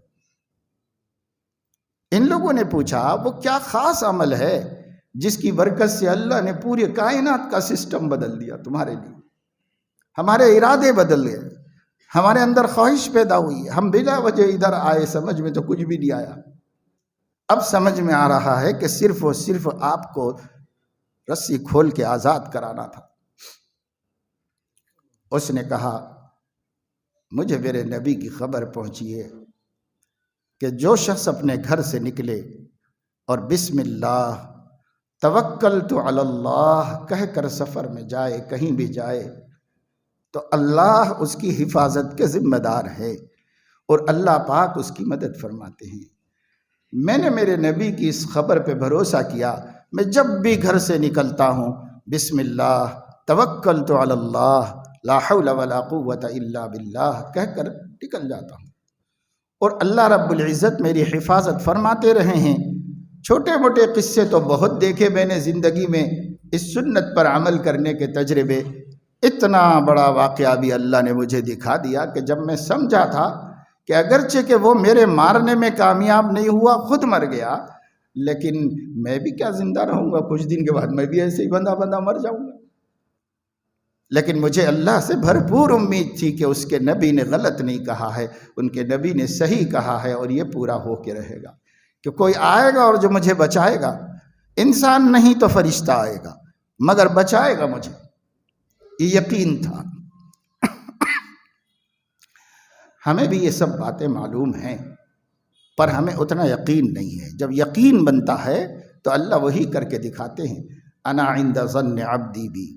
ان لوگوں نے پوچھا وہ کیا خاص عمل ہے جس کی برکت سے اللہ نے پوری کائنات کا سسٹم بدل دیا تمہارے لیے؟ ہمارے ارادے بدل گئے، ہمارے اندر خواہش پیدا ہوئی، ہم بلا وجہ ادھر آئے، سمجھ میں تو کچھ بھی نہیں آیا. اب سمجھ میں آ رہا ہے کہ صرف اور صرف آپ کو رسی کھول کے آزاد کرانا تھا. اس نے کہا مجھے میرے نبی کی خبر پہنچی ہے کہ جو شخص اپنے گھر سے نکلے اور بسم اللہ توکلت علی اللہ کہہ کر سفر میں جائے، کہیں بھی جائے، تو اللہ اس کی حفاظت کے ذمہ دار ہے اور اللہ پاک اس کی مدد فرماتے ہیں. میں نے میرے نبی کی اس خبر پہ بھروسہ کیا. میں جب بھی گھر سے نکلتا ہوں بسم اللہ توکلت علی اللہ لا حول ولا قوت الا باللہ کہہ کر نکل جاتا ہوں، اور اللہ رب العزت میری حفاظت فرماتے رہے ہیں. چھوٹے موٹے قصے تو بہت دیکھے میں نے زندگی میں، اس سنت پر عمل کرنے کے تجربے. اتنا بڑا واقعہ بھی اللہ نے مجھے دکھا دیا کہ جب میں سمجھا تھا کہ اگرچہ کہ وہ میرے مارنے میں کامیاب نہیں ہوا، خود مر گیا، لیکن میں بھی کیا زندہ رہوں گا؟ کچھ دن کے بعد میں بھی ایسے ہی بندہ مر جاؤں گا. لیکن مجھے اللہ سے بھرپور امید تھی کہ اس کے نبی نے غلط نہیں کہا ہے، ان کے نبی نے صحیح کہا ہے، اور یہ پورا ہو کے رہے گا. کہ کوئی آئے گا اور جو مجھے بچائے گا، انسان نہیں تو فرشتہ آئے گا مگر بچائے گا مجھے، یہ یقین تھا۔ ہمیں بھی یہ سب باتیں معلوم ہیں، پر ہمیں اتنا یقین نہیں ہے۔ جب یقین بنتا ہے تو اللہ وہی کر کے دکھاتے ہیں، انا عند ظن عبدی بی۔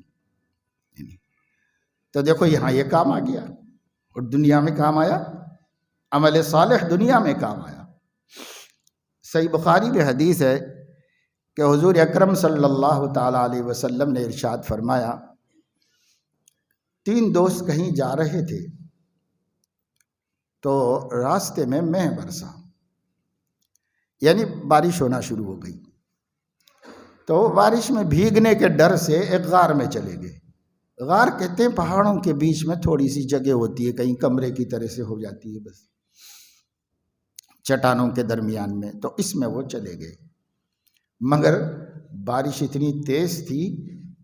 تو دیکھو یہاں یہ کام آ گیا اور دنیا میں کام آیا، عمل صالح دنیا میں کام آیا۔ صحیح بخاری میں حدیث ہے کہ حضور اکرم صلی اللہ تعالیٰ علیہ وسلم نے ارشاد فرمایا، 3 دوست کہیں جا رہے تھے تو راستے میں مہ برسا، یعنی بارش ہونا شروع ہو گئی، تو وہ بارش میں بھیگنے کے ڈر سے ایک غار میں چلے گئے۔ غار کہتے ہیں پہاڑوں کے بیچ میں تھوڑی سی جگہ ہوتی ہے، کہیں کمرے کی طرح سے ہو جاتی ہے، بس چٹانوں کے درمیان میں، تو اس میں وہ چلے گئے۔ مگر بارش اتنی تیز تھی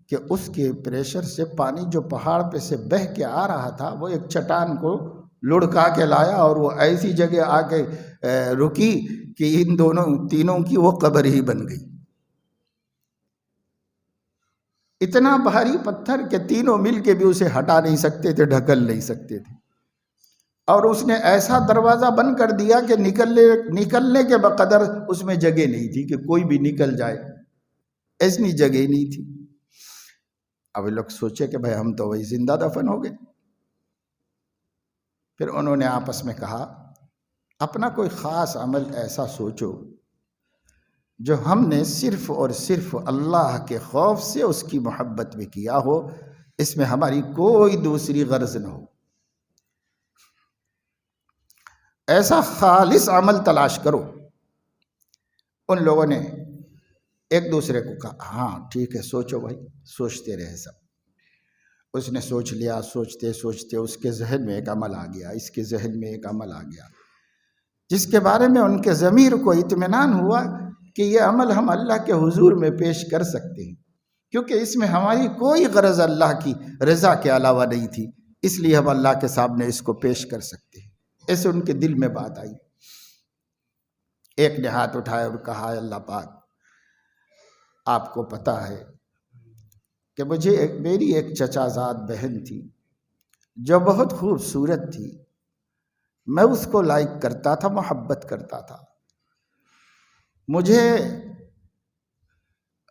کہ اس کے پریشر سے پانی جو پہاڑ پہ سے بہہ کے آ رہا تھا وہ ایک چٹان کو لڑکا کے لایا اور وہ ایسی جگہ آ کے رکی کہ ان تینوں کی وہ قبر ہی بن گئی۔ اتنا بھاری پتھر کہ تینوں مل کے بھی اسے ہٹا نہیں سکتے تھے، ڈھکل نہیں سکتے تھے، اور اس نے ایسا دروازہ بند کر دیا کہ نکلنے کے بقدر اس میں جگہ نہیں تھی کہ کوئی بھی نکل جائے، ایسی جگہ نہیں تھی۔ اب لوگ سوچے کہ بھائی ہم تو وہی زندہ دفن ہو گئے۔ پھر انہوں نے آپس میں کہا، اپنا کوئی خاص عمل ایسا سوچو جو ہم نے صرف اور صرف اللہ کے خوف سے اس کی محبت میں کیا ہو، اس میں ہماری کوئی دوسری غرض نہ ہو۔ ایسا خالص عمل تلاش کرو۔ ان لوگوں نے ایک دوسرے کو کہا، ہاں ٹھیک ہے، سوچو بھائی۔ سوچتے رہے سب۔ اس نے سوچ لیا، سوچتے سوچتے اس کے ذہن میں ایک عمل آ گیا، اس کے ذہن میں ایک عمل آ گیا، جس کے بارے میں ان کے ضمیر کو اطمینان ہوا کہ یہ عمل ہم اللہ کے حضور میں پیش کر سکتے ہیں، کیونکہ اس میں ہماری کوئی غرض اللہ کی رضا کے علاوہ نہیں تھی، اس لیے ہم اللہ کے سامنے اس کو پیش کر سکتے ہیں۔ ایسے ان کے دل میں بات آئی۔ ایک نے ہاتھ اٹھایا اور کہا، اللہ پاک، آپ کو پتہ ہے کہ میری ایک چچا زاد بہن تھی جو بہت خوبصورت تھی، میں اس کو لائک کرتا تھا، محبت کرتا تھا، مجھے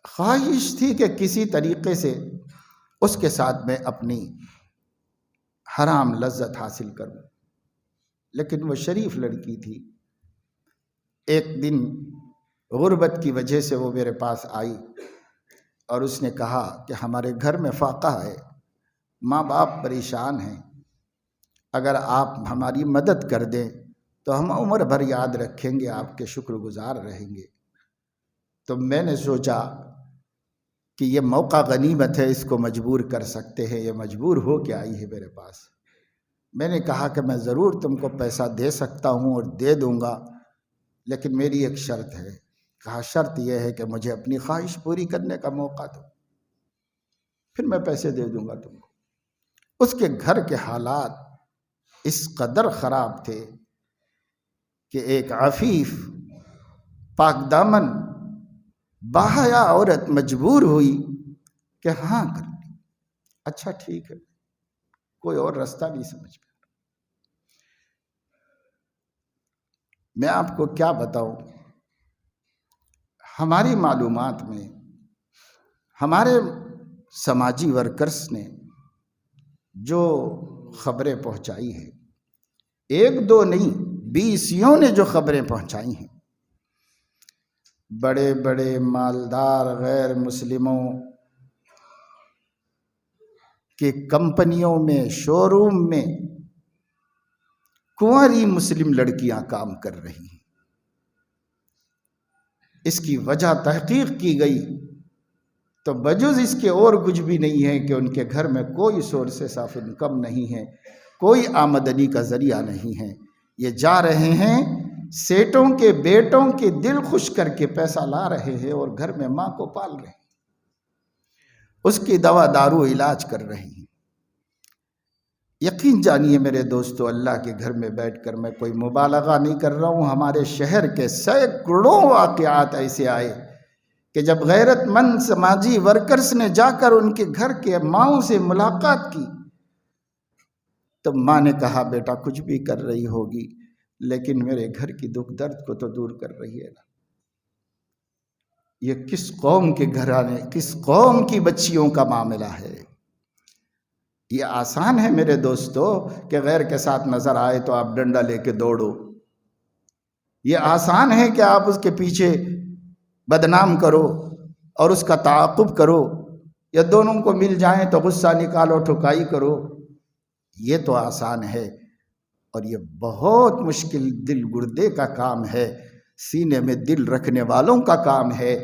خواہش تھی کہ کسی طریقے سے اس کے ساتھ میں اپنی حرام لذت حاصل کروں، لیکن وہ شریف لڑکی تھی۔ ایک دن غربت کی وجہ سے وہ میرے پاس آئی اور اس نے کہا کہ ہمارے گھر میں فاقہ ہے، ماں باپ پریشان ہیں، اگر آپ ہماری مدد کر دیں تو ہم عمر بھر یاد رکھیں گے، آپ کے شکر گزار رہیں گے۔ تو میں نے سوچا کہ یہ موقع غنیمت ہے، اس کو مجبور کر سکتے ہیں، یہ مجبور ہو کے آئی ہے میرے پاس۔ میں نے کہا کہ میں ضرور تم کو پیسہ دے سکتا ہوں اور دے دوں گا، لیکن میری ایک شرط ہے۔ کہا شرط یہ ہے کہ مجھے اپنی خواہش پوری کرنے کا موقع دو، پھر میں پیسے دے دوں گا تم کو۔ اس کے گھر کے حالات اس قدر خراب تھے کہ ایک عفیف پاک دامن باحیا عورت مجبور ہوئی کہ ہاں کر لی، اچھا ٹھیک ہے، کوئی اور راستہ نہیں سمجھ میں۔ میں آپ کو کیا بتاؤں، ہماری معلومات میں ہمارے سماجی ورکرز نے جو خبریں پہنچائی ہیں، 1-2 نہیں 20 نے جو خبریں پہنچائی ہیں، بڑے بڑے مالدار غیر مسلموں کی کمپنیوں میں، شو روم میں کنواری مسلم لڑکیاں کام کر رہی ہیں۔ اس کی وجہ تحقیق کی گئی تو بجز اس کے اور کچھ بھی نہیں ہے کہ ان کے گھر میں کوئی سورسز آف انکم نہیں ہے، کوئی آمدنی کا ذریعہ نہیں ہے۔ یہ جا رہے ہیں سیٹوں کے بیٹوں کے دل خوش کر کے پیسہ لا رہے ہیں اور گھر میں ماں کو پال رہے ہیں، اس کی دوا دارو علاج کر رہے ہیں۔ یقین جانیے میرے دوستو، اللہ کے گھر میں بیٹھ کر میں کوئی مبالغہ نہیں کر رہا ہوں، ہمارے شہر کے سینکڑوں واقعات ایسے آئے کہ جب غیرت مند سماجی ورکرز نے جا کر ان کے گھر کے ماؤں سے ملاقات کی تو ماں نے کہا بیٹا کچھ بھی کر رہی ہوگی لیکن میرے گھر کی دکھ درد کو تو دور کر رہی ہے نا۔ یہ کس قوم کے گھرانے، کس قوم کی بچیوں کا معاملہ ہے؟ یہ آسان ہے میرے دوستو کہ غیر کے ساتھ نظر آئے تو آپ ڈنڈا لے کے دوڑو، یہ آسان ہے کہ آپ اس کے پیچھے بدنام کرو اور اس کا تعاقب کرو، یا دونوں کو مل جائیں تو غصہ نکالو، ٹھکائی کرو، یہ تو آسان ہے۔ اور یہ بہت مشکل دل گردے کا کام ہے، سینے میں دل رکھنے والوں کا کام ہے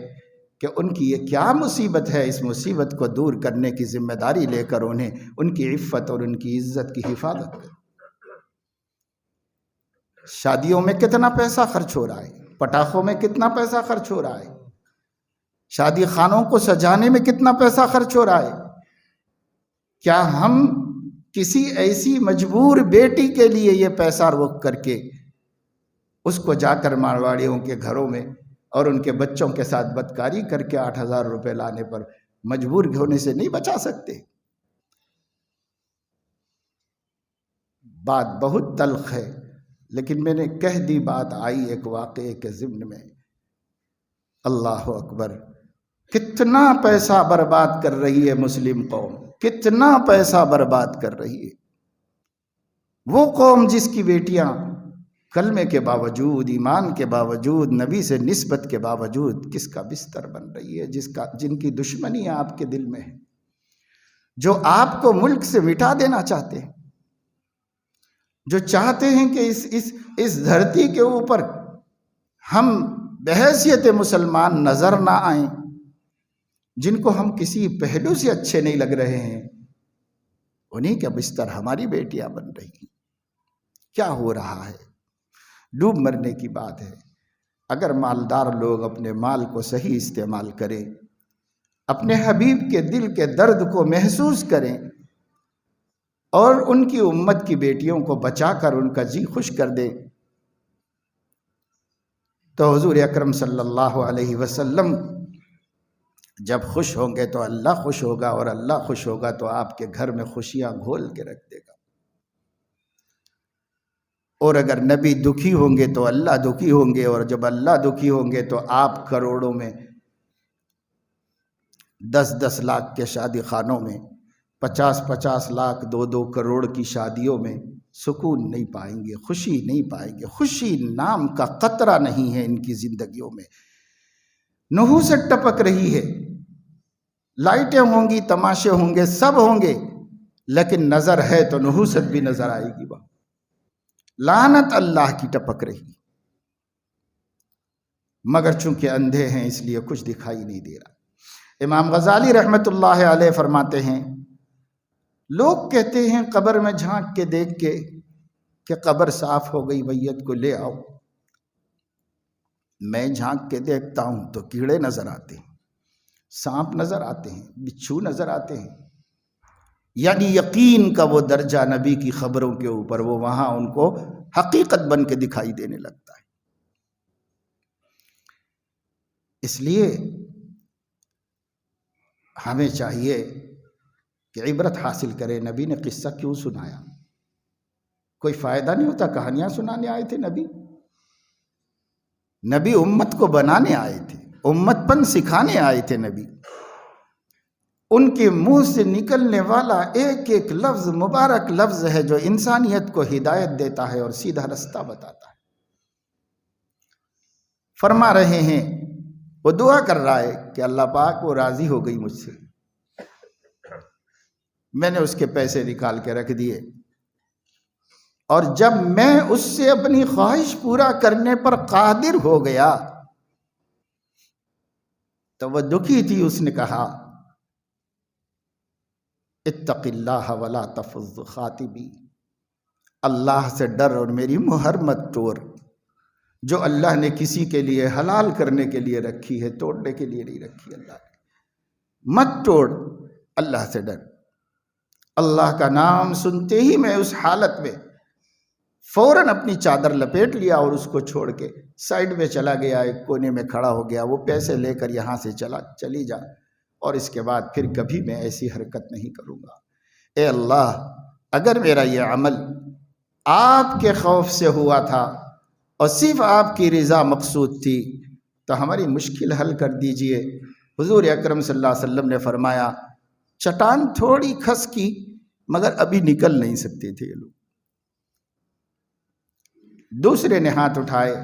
کہ ان کی یہ کیا مصیبت ہے، اس مصیبت کو دور کرنے کی ذمہ داری لے کر انہیں ان کی عفت اور ان کی عزت کی حفاظت کریں۔ شادیوں میں کتنا پیسہ خرچ ہو رہا ہے، پٹاخوں میں کتنا پیسہ خرچ ہو رہا ہے، شادی خانوں کو سجانے میں کتنا پیسہ خرچ ہو رہا ہے۔ کیا ہم کسی ایسی مجبور بیٹی کے لیے یہ پیسہ روک کر کے اس کو جا کر مارواڑیوں کے گھروں میں اور ان کے بچوں کے ساتھ بدکاری کر کے 8,000 روپے لانے پر مجبور ہونے سے نہیں بچا سکتے؟ بات بہت تلخ ہے لیکن میں نے کہہ دی بات، آئی ایک واقعے کے ضمن میں۔ اللہ اکبر، کتنا پیسہ برباد کر رہی ہے مسلم قوم، کتنا پیسہ برباد کر رہی ہے وہ قوم جس کی بیٹیاں کلمے کے باوجود، ایمان کے باوجود، نبی سے نسبت کے باوجود کس کا بستر بن رہی ہے، جن کی دشمنی آپ کے دل میں ہے، جو آپ کو ملک سے مٹا دینا چاہتے ہیں، جو چاہتے ہیں کہ اس دھرتی کے اوپر ہم بحیثیت مسلمان نظر نہ آئیں، جن کو ہم کسی پہلو سے اچھے نہیں لگ رہے ہیں، انہیں کا بستر ہماری بیٹیاں بن رہی ہیں۔ کیا ہو رہا ہے؟ ڈوب مرنے کی بات ہے۔ اگر مالدار لوگ اپنے مال کو صحیح استعمال کریں، اپنے حبیب کے دل کے درد کو محسوس کریں اور ان کی امت کی بیٹیوں کو بچا کر ان کا جی خوش کر دیں، تو حضور اکرم صلی اللہ علیہ وسلم جب خوش ہوں گے تو اللہ خوش ہوگا، اور اللہ خوش ہوگا تو آپ کے گھر میں خوشیاں گھول کے رکھ دے گا۔ اور اگر نبی دکھی ہوں گے تو اللہ دکھی ہوں گے، اور جب اللہ دکھی ہوں گے تو آپ کروڑوں میں 10-10 لاکھ کے شادی خانوں میں، 50-50 لاکھ 2-2 کروڑ کی شادیوں میں سکون نہیں پائیں گے، خوشی نہیں پائیں گے، خوشی نام کا قطرہ نہیں ہے ان کی زندگیوں میں۔ نحوست ٹپک رہی ہے، لائٹیں ہوں گی، تماشے ہوں گے، سب ہوں گے، لیکن نظر ہے تو نحوست بھی نظر آئے گی، وہاں لعنت اللہ کی ٹپک رہی، مگر چونکہ اندھے ہیں اس لیے کچھ دکھائی نہیں دے رہا۔ امام غزالی رحمت اللہ علیہ فرماتے ہیں، لوگ کہتے ہیں قبر میں جھانک کے دیکھ کے کہ قبر صاف ہو گئی، میت کو لے آؤ۔ میں جھانک کے دیکھتا ہوں تو کیڑے نظر آتے ہیں، سانپ نظر آتے ہیں، بچھو نظر آتے ہیں، یعنی یقین کا وہ درجہ نبی کی خبروں کے اوپر، وہ وہاں ان کو حقیقت بن کے دکھائی دینے لگتا ہے۔ اس لیے ہمیں چاہیے کہ عبرت حاصل کرے۔ نبی نے قصہ کیوں سنایا؟ کوئی فائدہ نہیں ہوتا، کہانیاں سنانے آئے تھے نبی؟ نبی امت کو بنانے آئے تھے، امت پن سکھانے آئے تھے نبی۔ ان کے منہ سے نکلنے والا ایک ایک لفظ مبارک لفظ ہے جو انسانیت کو ہدایت دیتا ہے اور سیدھا رستہ بتاتا ہے۔ فرما رہے ہیں، وہ دعا کر رہا ہے کہ اللہ پاک وہ راضی ہو گئی مجھ سے، میں نے اس کے پیسے نکال کے رکھ دیے، اور جب میں اس سے اپنی خواہش پورا کرنے پر قادر ہو گیا تو وہ دکھی تھی، اس نے کہا اتق اللہ ولا تفض خاطبی، اللہ سے ڈر اور میری مہر مت توڑ، جو اللہ نے کسی کے لیے حلال کرنے کے لیے رکھی ہے، توڑنے کے لیے نہیں رکھی، اللہ نے مت توڑ، اللہ سے ڈر۔ اللہ کا نام سنتے ہی میں اس حالت میں فوراً اپنی چادر لپیٹ لیا اور اس کو چھوڑ کے سائڈ میں چلا گیا، ایک کونے میں کھڑا ہو گیا، وہ پیسے لے کر یہاں سے چلی جا، اور اس کے بعد پھر کبھی میں ایسی حرکت نہیں کروں گا۔ اے اللہ، اگر میرا یہ عمل آپ کے خوف سے ہوا تھا اور صرف آپ کی رضا مقصود تھی تو ہماری مشکل حل کر دیجئے۔ حضور اکرم صلی اللہ علیہ وسلم نے فرمایا، چٹان تھوڑی کھس کی مگر ابھی نکل نہیں سکتے تھے یہ لوگ۔ دوسرے نے ہاتھ اٹھائے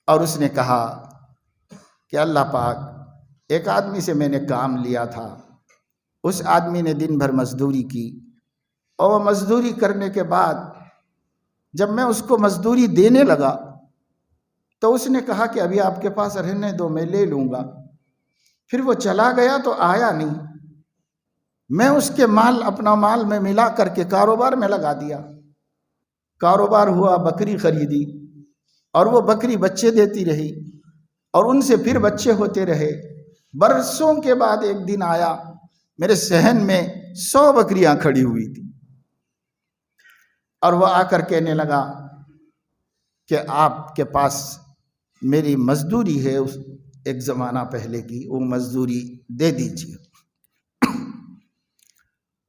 اور اس نے کہا کہ اللہ پاک، ایک آدمی سے میں نے کام لیا تھا، اس آدمی نے دن بھر مزدوری کی، اور وہ مزدوری کرنے کے بعد جب میں اس کو مزدوری دینے لگا تو اس نے کہا کہ ابھی آپ کے پاس رہنے دو، میں لے لوں گا۔ پھر وہ چلا گیا تو آیا نہیں۔ میں اس کے مال، اپنا مال میں ملا کر کے کاروبار میں لگا دیا۔ کاروبار ہوا، بکری خریدی، اور وہ بکری بچے دیتی رہی، اور ان سے پھر بچے ہوتے رہے۔ برسوں کے بعد ایک دن آیا، میرے صحن میں 100 بکریاں کھڑی ہوئی تھی، اور وہ آ کر کہنے لگا کہ آپ کے پاس میری مزدوری ہے ایک زمانہ پہلے کی، وہ مزدوری دے دیجیے۔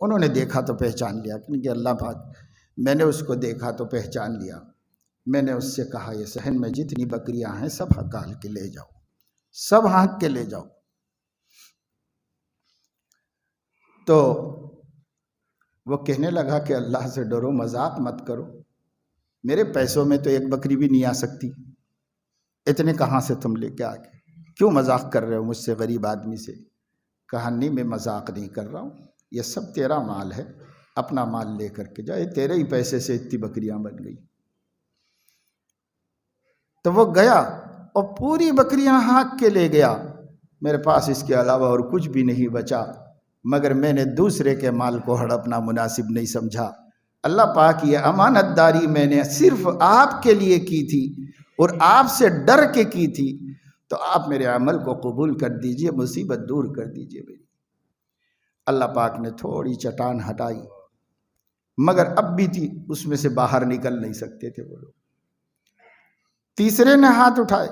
انہوں نے دیکھا تو پہچان لیا، کیونکہ اللہ پاک، میں نے اس کو دیکھا تو پہچان لیا۔ میں نے اس سے کہا، یہ صحن میں جتنی بکریاں ہیں سب ہکال کے لے جاؤ، سب ہانک کے لے جاؤ۔ تو وہ کہنے لگا کہ اللہ سے ڈرو، مذاق مت کرو، میرے پیسوں میں تو ایک بکری بھی نہیں آ سکتی، اتنے کہاں سے تم لے کے آ گئے؟ کیوں مذاق کر رہے ہو مجھ سے، غریب آدمی سے؟ کہا نہیں، میں مذاق نہیں کر رہا ہوں، یہ سب تیرا مال ہے، اپنا مال لے کر کے جا، یہ تیرے ہی پیسے سے اتنی بکریاں بن گئی۔ تو وہ گیا اور پوری بکریاں ہانک کے لے گیا۔ میرے پاس اس کے علاوہ اور کچھ بھی نہیں بچا، مگر میں نے دوسرے کے مال کو ہڑپنا مناسب نہیں سمجھا۔ اللہ پاک، یہ امانت داری میں نے صرف آپ کے لیے کی تھی اور آپ سے ڈر کے کی تھی، تو آپ میرے عمل کو قبول کر دیجئے، مصیبت دور کر دیجئے میری۔ اللہ پاک نے تھوڑی چٹان ہٹائی، مگر اب بھی تھی، اس میں سے باہر نکل نہیں سکتے تھے وہ لوگ۔ تیسرے نے ہاتھ اٹھائے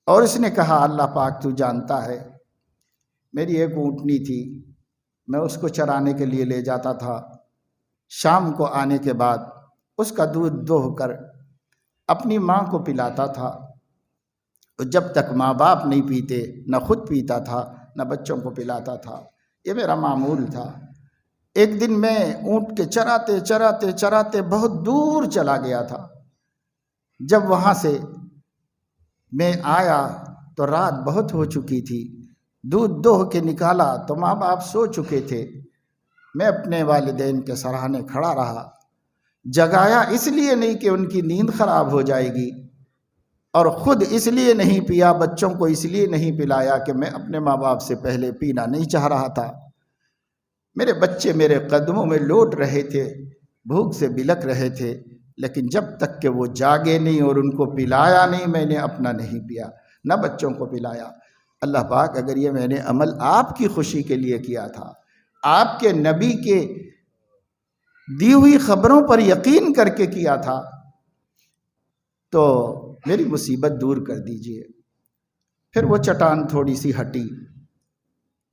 اور اس نے کہا، اللہ پاک تو جانتا ہے، میری ایک اونٹنی تھی، میں اس کو چرانے کے لیے لے جاتا تھا، شام کو آنے کے بعد اس کا دودھ دوہ کر اپنی ماں کو پلاتا تھا، اور جب تک ماں باپ نہیں پیتے نہ خود پیتا تھا نہ بچوں کو پلاتا تھا، یہ میرا معمول تھا۔ ایک دن میں اونٹ کے چراتے چراتے چراتے بہت دور چلا گیا تھا۔ جب وہاں سے میں آیا تو رات بہت ہو چکی تھی، دودھ دوہ کے نکالا تو ماں باپ سو چکے تھے۔ میں اپنے والدین کے سراہنے کھڑا رہا، جگایا اس لیے نہیں کہ ان کی نیند خراب ہو جائے گی، اور خود اس لیے نہیں پیا، بچوں کو اس لیے نہیں پلایا کہ میں اپنے ماں باپ سے پہلے پینا نہیں چاہ رہا تھا۔ میرے بچے میرے قدموں میں لوٹ رہے تھے، بھوک سے بلک رہے تھے، لیکن جب تک کہ وہ جاگے نہیں اور ان کو پلایا نہیں، میں نے اپنا نہیں پیا، نہ بچوں کو پلایا۔ اللہ پاک، اگر یہ میں نے عمل آپ کی خوشی کے لیے کیا تھا، آپ کے نبی کے دی ہوئی خبروں پر یقین کر کے کیا تھا، تو میری مصیبت دور کر دیجئے۔ پھر وہ چٹان تھوڑی سی ہٹی،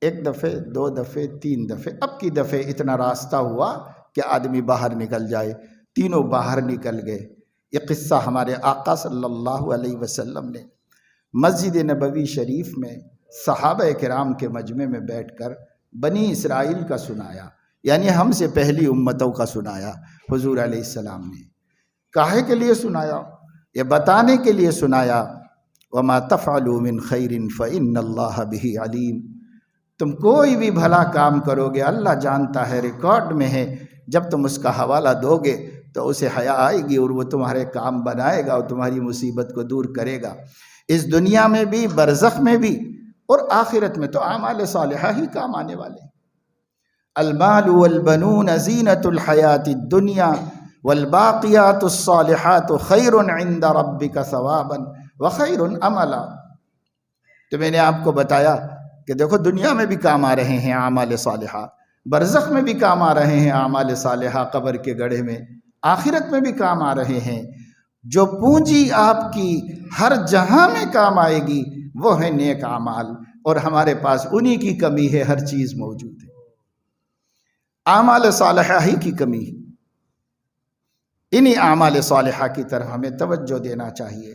ایک دفعے، 2 دفعے، 3 دفعے، اب کی دفعے اتنا راستہ ہوا کہ آدمی باہر نکل جائے، تینوں باہر نکل گئے۔ یہ قصہ ہمارے آقا صلی اللہ علیہ وسلم نے مسجد نبوی شریف میں صحابہ کرام کے مجمع میں بیٹھ کر بنی اسرائیل کا سنایا، یعنی ہم سے پہلی امتوں کا سنایا۔ حضور علیہ السلام نے کاہے کے لیے سنایا؟ یہ بتانے کے لیے سنایا، وَمَا تَفْعَلُوا مِنْ خَيْرٍ فَإِنَّ اللَّهَ بِهِ عَلِيمٌ۔ تم کوئی بھی بھلا کام کرو گے، اللہ جانتا ہے، ریکارڈ میں ہے، جب تم اس کا حوالہ دو گے تو اسے حیا آئے گی اور وہ تمہارے کام بنائے گا اور تمہاری مصیبت کو دور کرے گا، اس دنیا میں بھی، برزخ میں بھی، اور آخرت میں تو اعمال صالحہ ہی کام آنے والے۔ المال والبنون زینۃ الحیات الدنیا والباقیات الصالحات خیر عند ربک ثوابا وخیر املا۔ تو میں نے آپ کو بتایا کہ دیکھو، دنیا میں بھی کام آ رہے ہیں اعمال صالحہ، برزخ میں بھی کام آ رہے ہیں اعمال صالحہ، قبر کے گڑھے میں، آخرت میں بھی کام آ رہے ہیں۔ جو پونجی آپ کی ہر جہاں میں کام آئے گی وہ ہے نیک اعمال، اور ہمارے پاس انہی کی کمی ہے، ہر چیز موجود ہے، اعمال صالحہ ہی کی کمی ہے۔ انہی اعمال صالحہ کی طرف ہمیں توجہ دینا چاہیے۔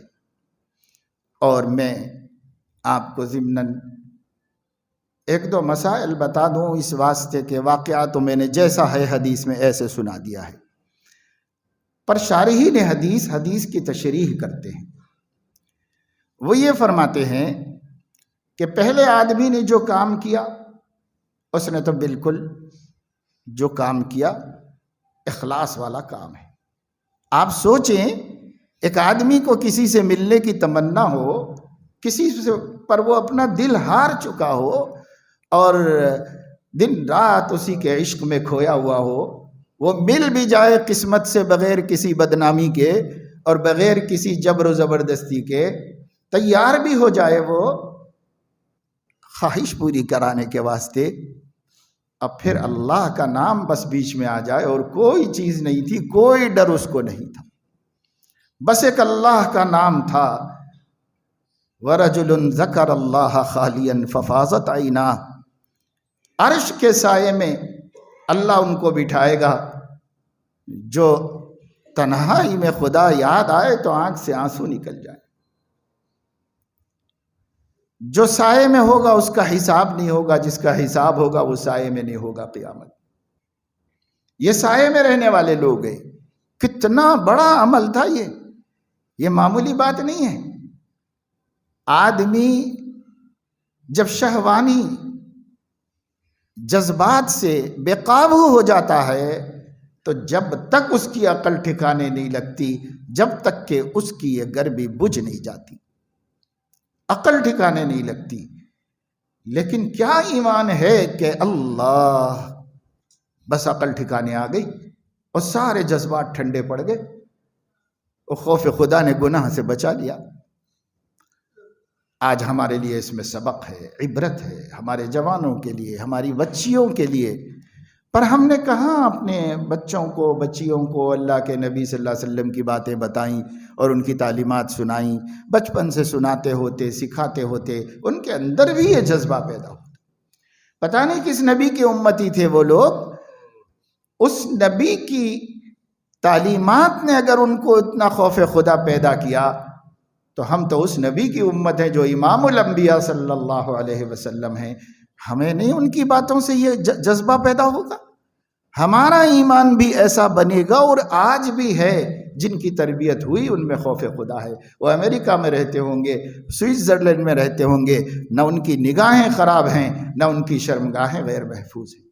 اور میں آپ کو ضمناً ایک دو مسائل بتا دوں اس واسطے کہ واقعہ تو میں نے جیسا ہے حدیث میں ایسے سنا دیا ہے، پر شارحین حدیث کی تشریح کرتے ہیں۔ وہ یہ فرماتے ہیں کہ پہلے آدمی نے جو کام کیا اس نے تو بالکل جو کام کیا اخلاص والا کام ہے۔ آپ سوچیں، ایک آدمی کو کسی سے ملنے کی تمنا ہو، کسی سے پر وہ اپنا دل ہار چکا ہو اور دن رات اسی کے عشق میں کھویا ہوا ہو، وہ مل بھی جائے قسمت سے بغیر کسی بدنامی کے اور بغیر کسی جبر و زبردستی کے، تیار بھی ہو جائے وہ خواہش پوری کرانے کے واسطے، اب پھر اللہ کا نام بس بیچ میں آ جائے اور کوئی چیز نہیں تھی، کوئی ڈر اس کو نہیں تھا، بس ایک اللہ کا نام تھا۔ وَرَجُلٌ ذَكَرَ اللَّهَ خَالِيًا فَفَاضَتْ عَيْنَاهُ، عرش کے سائے میں اللہ ان کو بٹھائے گا، جو تنہائی میں خدا یاد آئے تو آنکھ سے آنسو نکل جائے۔ جو سائے میں ہوگا اس کا حساب نہیں ہوگا، جس کا حساب ہوگا وہ سائے میں نہیں ہوگا قیامت۔ یہ سائے میں رہنے والے لوگ ہیں۔ کتنا بڑا عمل تھا یہ معمولی بات نہیں ہے۔ آدمی جب شہوانی جذبات سے بے قابو ہو جاتا ہے تو جب تک اس کی عقل ٹھکانے نہیں لگتی، جب تک کہ اس کی یہ گرمی بجھ نہیں جاتی، عقل ٹھکانے نہیں لگتی۔ لیکن کیا ایمان ہے کہ اللہ، بس عقل ٹھکانے آ گئی اور سارے جذبات ٹھنڈے پڑ گئے، اور خوف خدا نے گناہ سے بچا لیا۔ آج ہمارے لیے اس میں سبق ہے، عبرت ہے، ہمارے جوانوں کے لیے، ہماری بچیوں کے لیے۔ پر ہم نے کہاں اپنے بچوں کو، بچیوں کو اللہ کے نبی صلی اللہ علیہ وسلم کی باتیں بتائیں اور ان کی تعلیمات سنائیں؟ بچپن سے سناتے ہوتے، سکھاتے ہوتے، ان کے اندر بھی یہ جذبہ پیدا ہوتا۔ پتہ نہیں کس نبی کے امتی تھے وہ لوگ، اس نبی کی تعلیمات نے اگر ان کو اتنا خوف خدا پیدا کیا تو ہم تو اس نبی کی امت ہیں جو امام الانبیاء صلی اللہ علیہ وسلم ہیں، ہمیں نہیں ان کی باتوں سے یہ جذبہ پیدا ہوگا؟ ہمارا ایمان بھی ایسا بنے گا، اور آج بھی ہے جن کی تربیت ہوئی ان میں خوف خدا ہے۔ وہ امریکہ میں رہتے ہوں گے، سوئٹزرلینڈ میں رہتے ہوں گے، نہ ان کی نگاہیں خراب ہیں، نہ ان کی شرمگاہیں غیر محفوظ ہیں،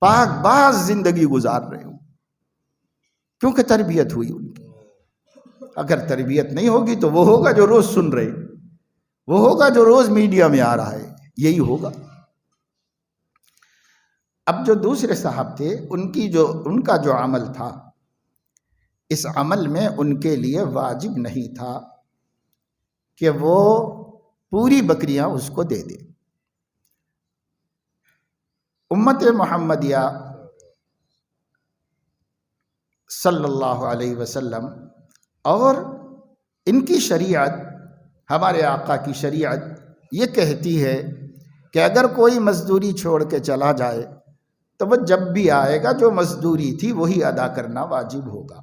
پاک باز زندگی گزار رہے ہوں، کیونکہ تربیت ہوئی ان کی۔ اگر تربیت نہیں ہوگی تو وہ ہوگا جو روز سن رہے، وہ ہوگا جو روز میڈیا میں آ رہا ہے، یہی ہوگا۔ اب جو دوسرے صاحب تھے، ان کا جو عمل تھا، اس عمل میں ان کے لیے واجب نہیں تھا کہ وہ پوری بکریاں اس کو دے دے۔ امت محمدیہ صلی اللہ علیہ وسلم اور ان کی شریعت، ہمارے آقا کی شریعت یہ کہتی ہے کہ اگر کوئی مزدوری چھوڑ کے چلا جائے تو وہ جب بھی آئے گا جو مزدوری تھی وہی ادا کرنا واجب ہوگا۔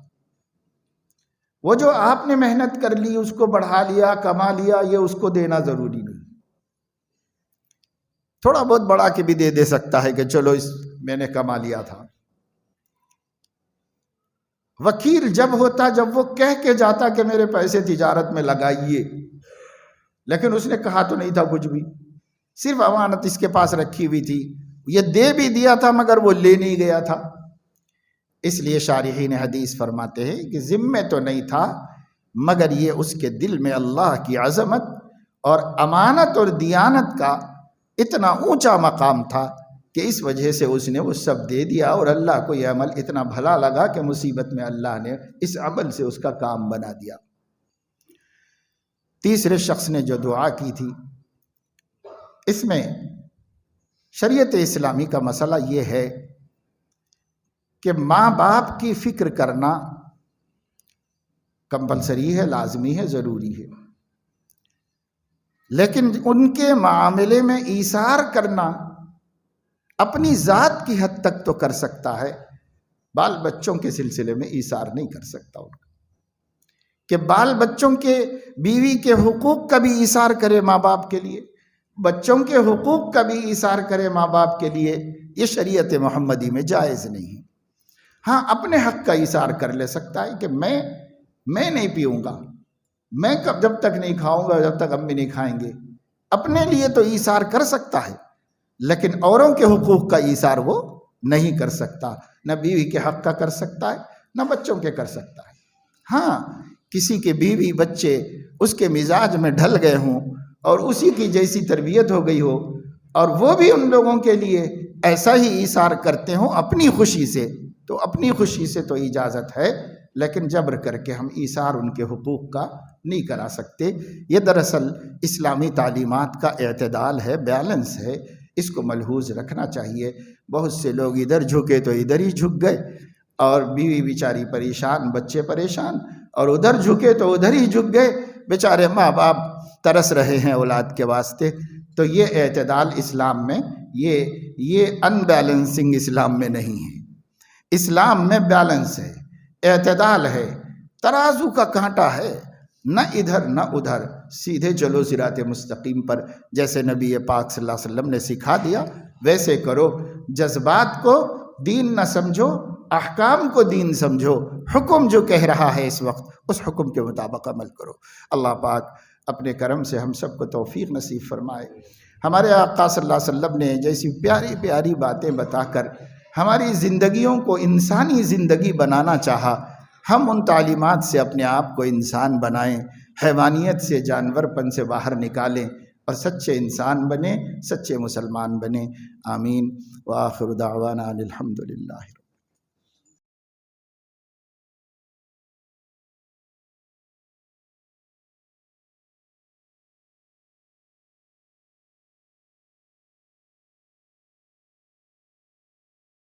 وہ جو آپ نے محنت کر لی، اس کو بڑھا لیا، کما لیا، یہ اس کو دینا ضروری نہیں۔ تھوڑا بہت بڑھا کے بھی دے سکتا ہے کہ چلو میں نے کما لیا تھا۔ وکیل جب ہوتا، جب وہ کہہ کے جاتا کہ میرے پیسے تجارت میں لگائیے، لیکن اس نے کہا تو نہیں تھا کچھ بھی، صرف امانت اس کے پاس رکھی ہوئی تھی، یہ دے بھی دیا تھا مگر وہ لے نہیں گیا تھا۔ اس لیے شارحین حدیث فرماتے ہیں کہ ذمے تو نہیں تھا، مگر یہ اس کے دل میں اللہ کی عظمت اور امانت اور دیانت کا اتنا اونچا مقام تھا کہ اس وجہ سے اس نے وہ سب دے دیا، اور اللہ کو یہ عمل اتنا بھلا لگا کہ مصیبت میں اللہ نے اس عمل سے اس کا کام بنا دیا۔ تیسرے شخص نے جو دعا کی تھی، اس میں شریعت اسلامی کا مسئلہ یہ ہے کہ ماں باپ کی فکر کرنا کمپلسری ہے، لازمی ہے، ضروری ہے، لیکن ان کے معاملے میں ایثار کرنا اپنی ذات کی حد تک تو کر سکتا ہے، بال بچوں کے سلسلے میں ایثار نہیں کر سکتا ان کا، کہ بال بچوں کے بیوی کے حقوق کا بھی ایثار کرے ماں باپ کے لیے، بچوں کے حقوق کا بھی ایثار کرے ماں باپ کے لیے، یہ شریعت محمدی میں جائز نہیں ہے۔ ہاں، اپنے حق کا ایثار کر لے سکتا ہے کہ میں نہیں پیوں گا، میں جب تک نہیں کھاؤں گا جب تک امی نہیں کھائیں گے، اپنے لیے تو ایثار کر سکتا ہے، لیکن اوروں کے حقوق کا ایثار وہ نہیں کر سکتا، نہ بیوی کے حق کا کر سکتا ہے نہ بچوں کے کر سکتا ہے۔ ہاں، کسی کے بیوی بچے اس کے مزاج میں ڈھل گئے ہوں اور اسی کی جیسی تربیت ہو گئی ہو اور وہ بھی ان لوگوں کے لیے ایسا ہی ایثار کرتے ہوں اپنی خوشی سے، تو اپنی خوشی سے تو اجازت ہے، لیکن جبر کر کے ہم ایثار ان کے حقوق کا نہیں کرا سکتے۔ یہ دراصل اسلامی تعلیمات کا اعتدال ہے، بیلنس ہے، اس کو ملحوظ رکھنا چاہیے۔ بہت سے لوگ ادھر جھکے تو ادھر ہی جھک گئے اور بیوی بیچاری پریشان، بچے پریشان، اور ادھر جھکے تو ادھر ہی جھک گئے، بیچارے ماں باپ ترس رہے ہیں اولاد کے واسطے۔ تو یہ اعتدال اسلام میں، یہ ان بیلنسنگ اسلام میں نہیں ہے۔ اسلام میں بیلنس ہے، اعتدال ہے، ترازو کا کانٹا ہے، نہ ادھر نہ ادھر، سیدھے چلو صراط مستقیم پر، جیسے نبی پاک صلی اللہ علیہ وسلم نے سکھا دیا ویسے کرو۔ جذبات کو دین نہ سمجھو، احکام کو دین سمجھو، حکم جو کہہ رہا ہے اس وقت اس حکم کے مطابق عمل کرو۔ اللہ پاک اپنے کرم سے ہم سب کو توفیق نصیب فرمائے۔ ہمارے آقا صلی اللہ علیہ وسلم نے جیسی پیاری پیاری باتیں بتا کر ہماری زندگیوں کو انسانی زندگی بنانا چاہا، ہم ان تعلیمات سے اپنے آپ کو انسان بنائیں، حیوانیت سے، جانور پن سے باہر نکالیں اور سچے انسان بنیں، سچے مسلمان بنیں۔ آمین۔ وآخر دعوانا الحمدللہ۔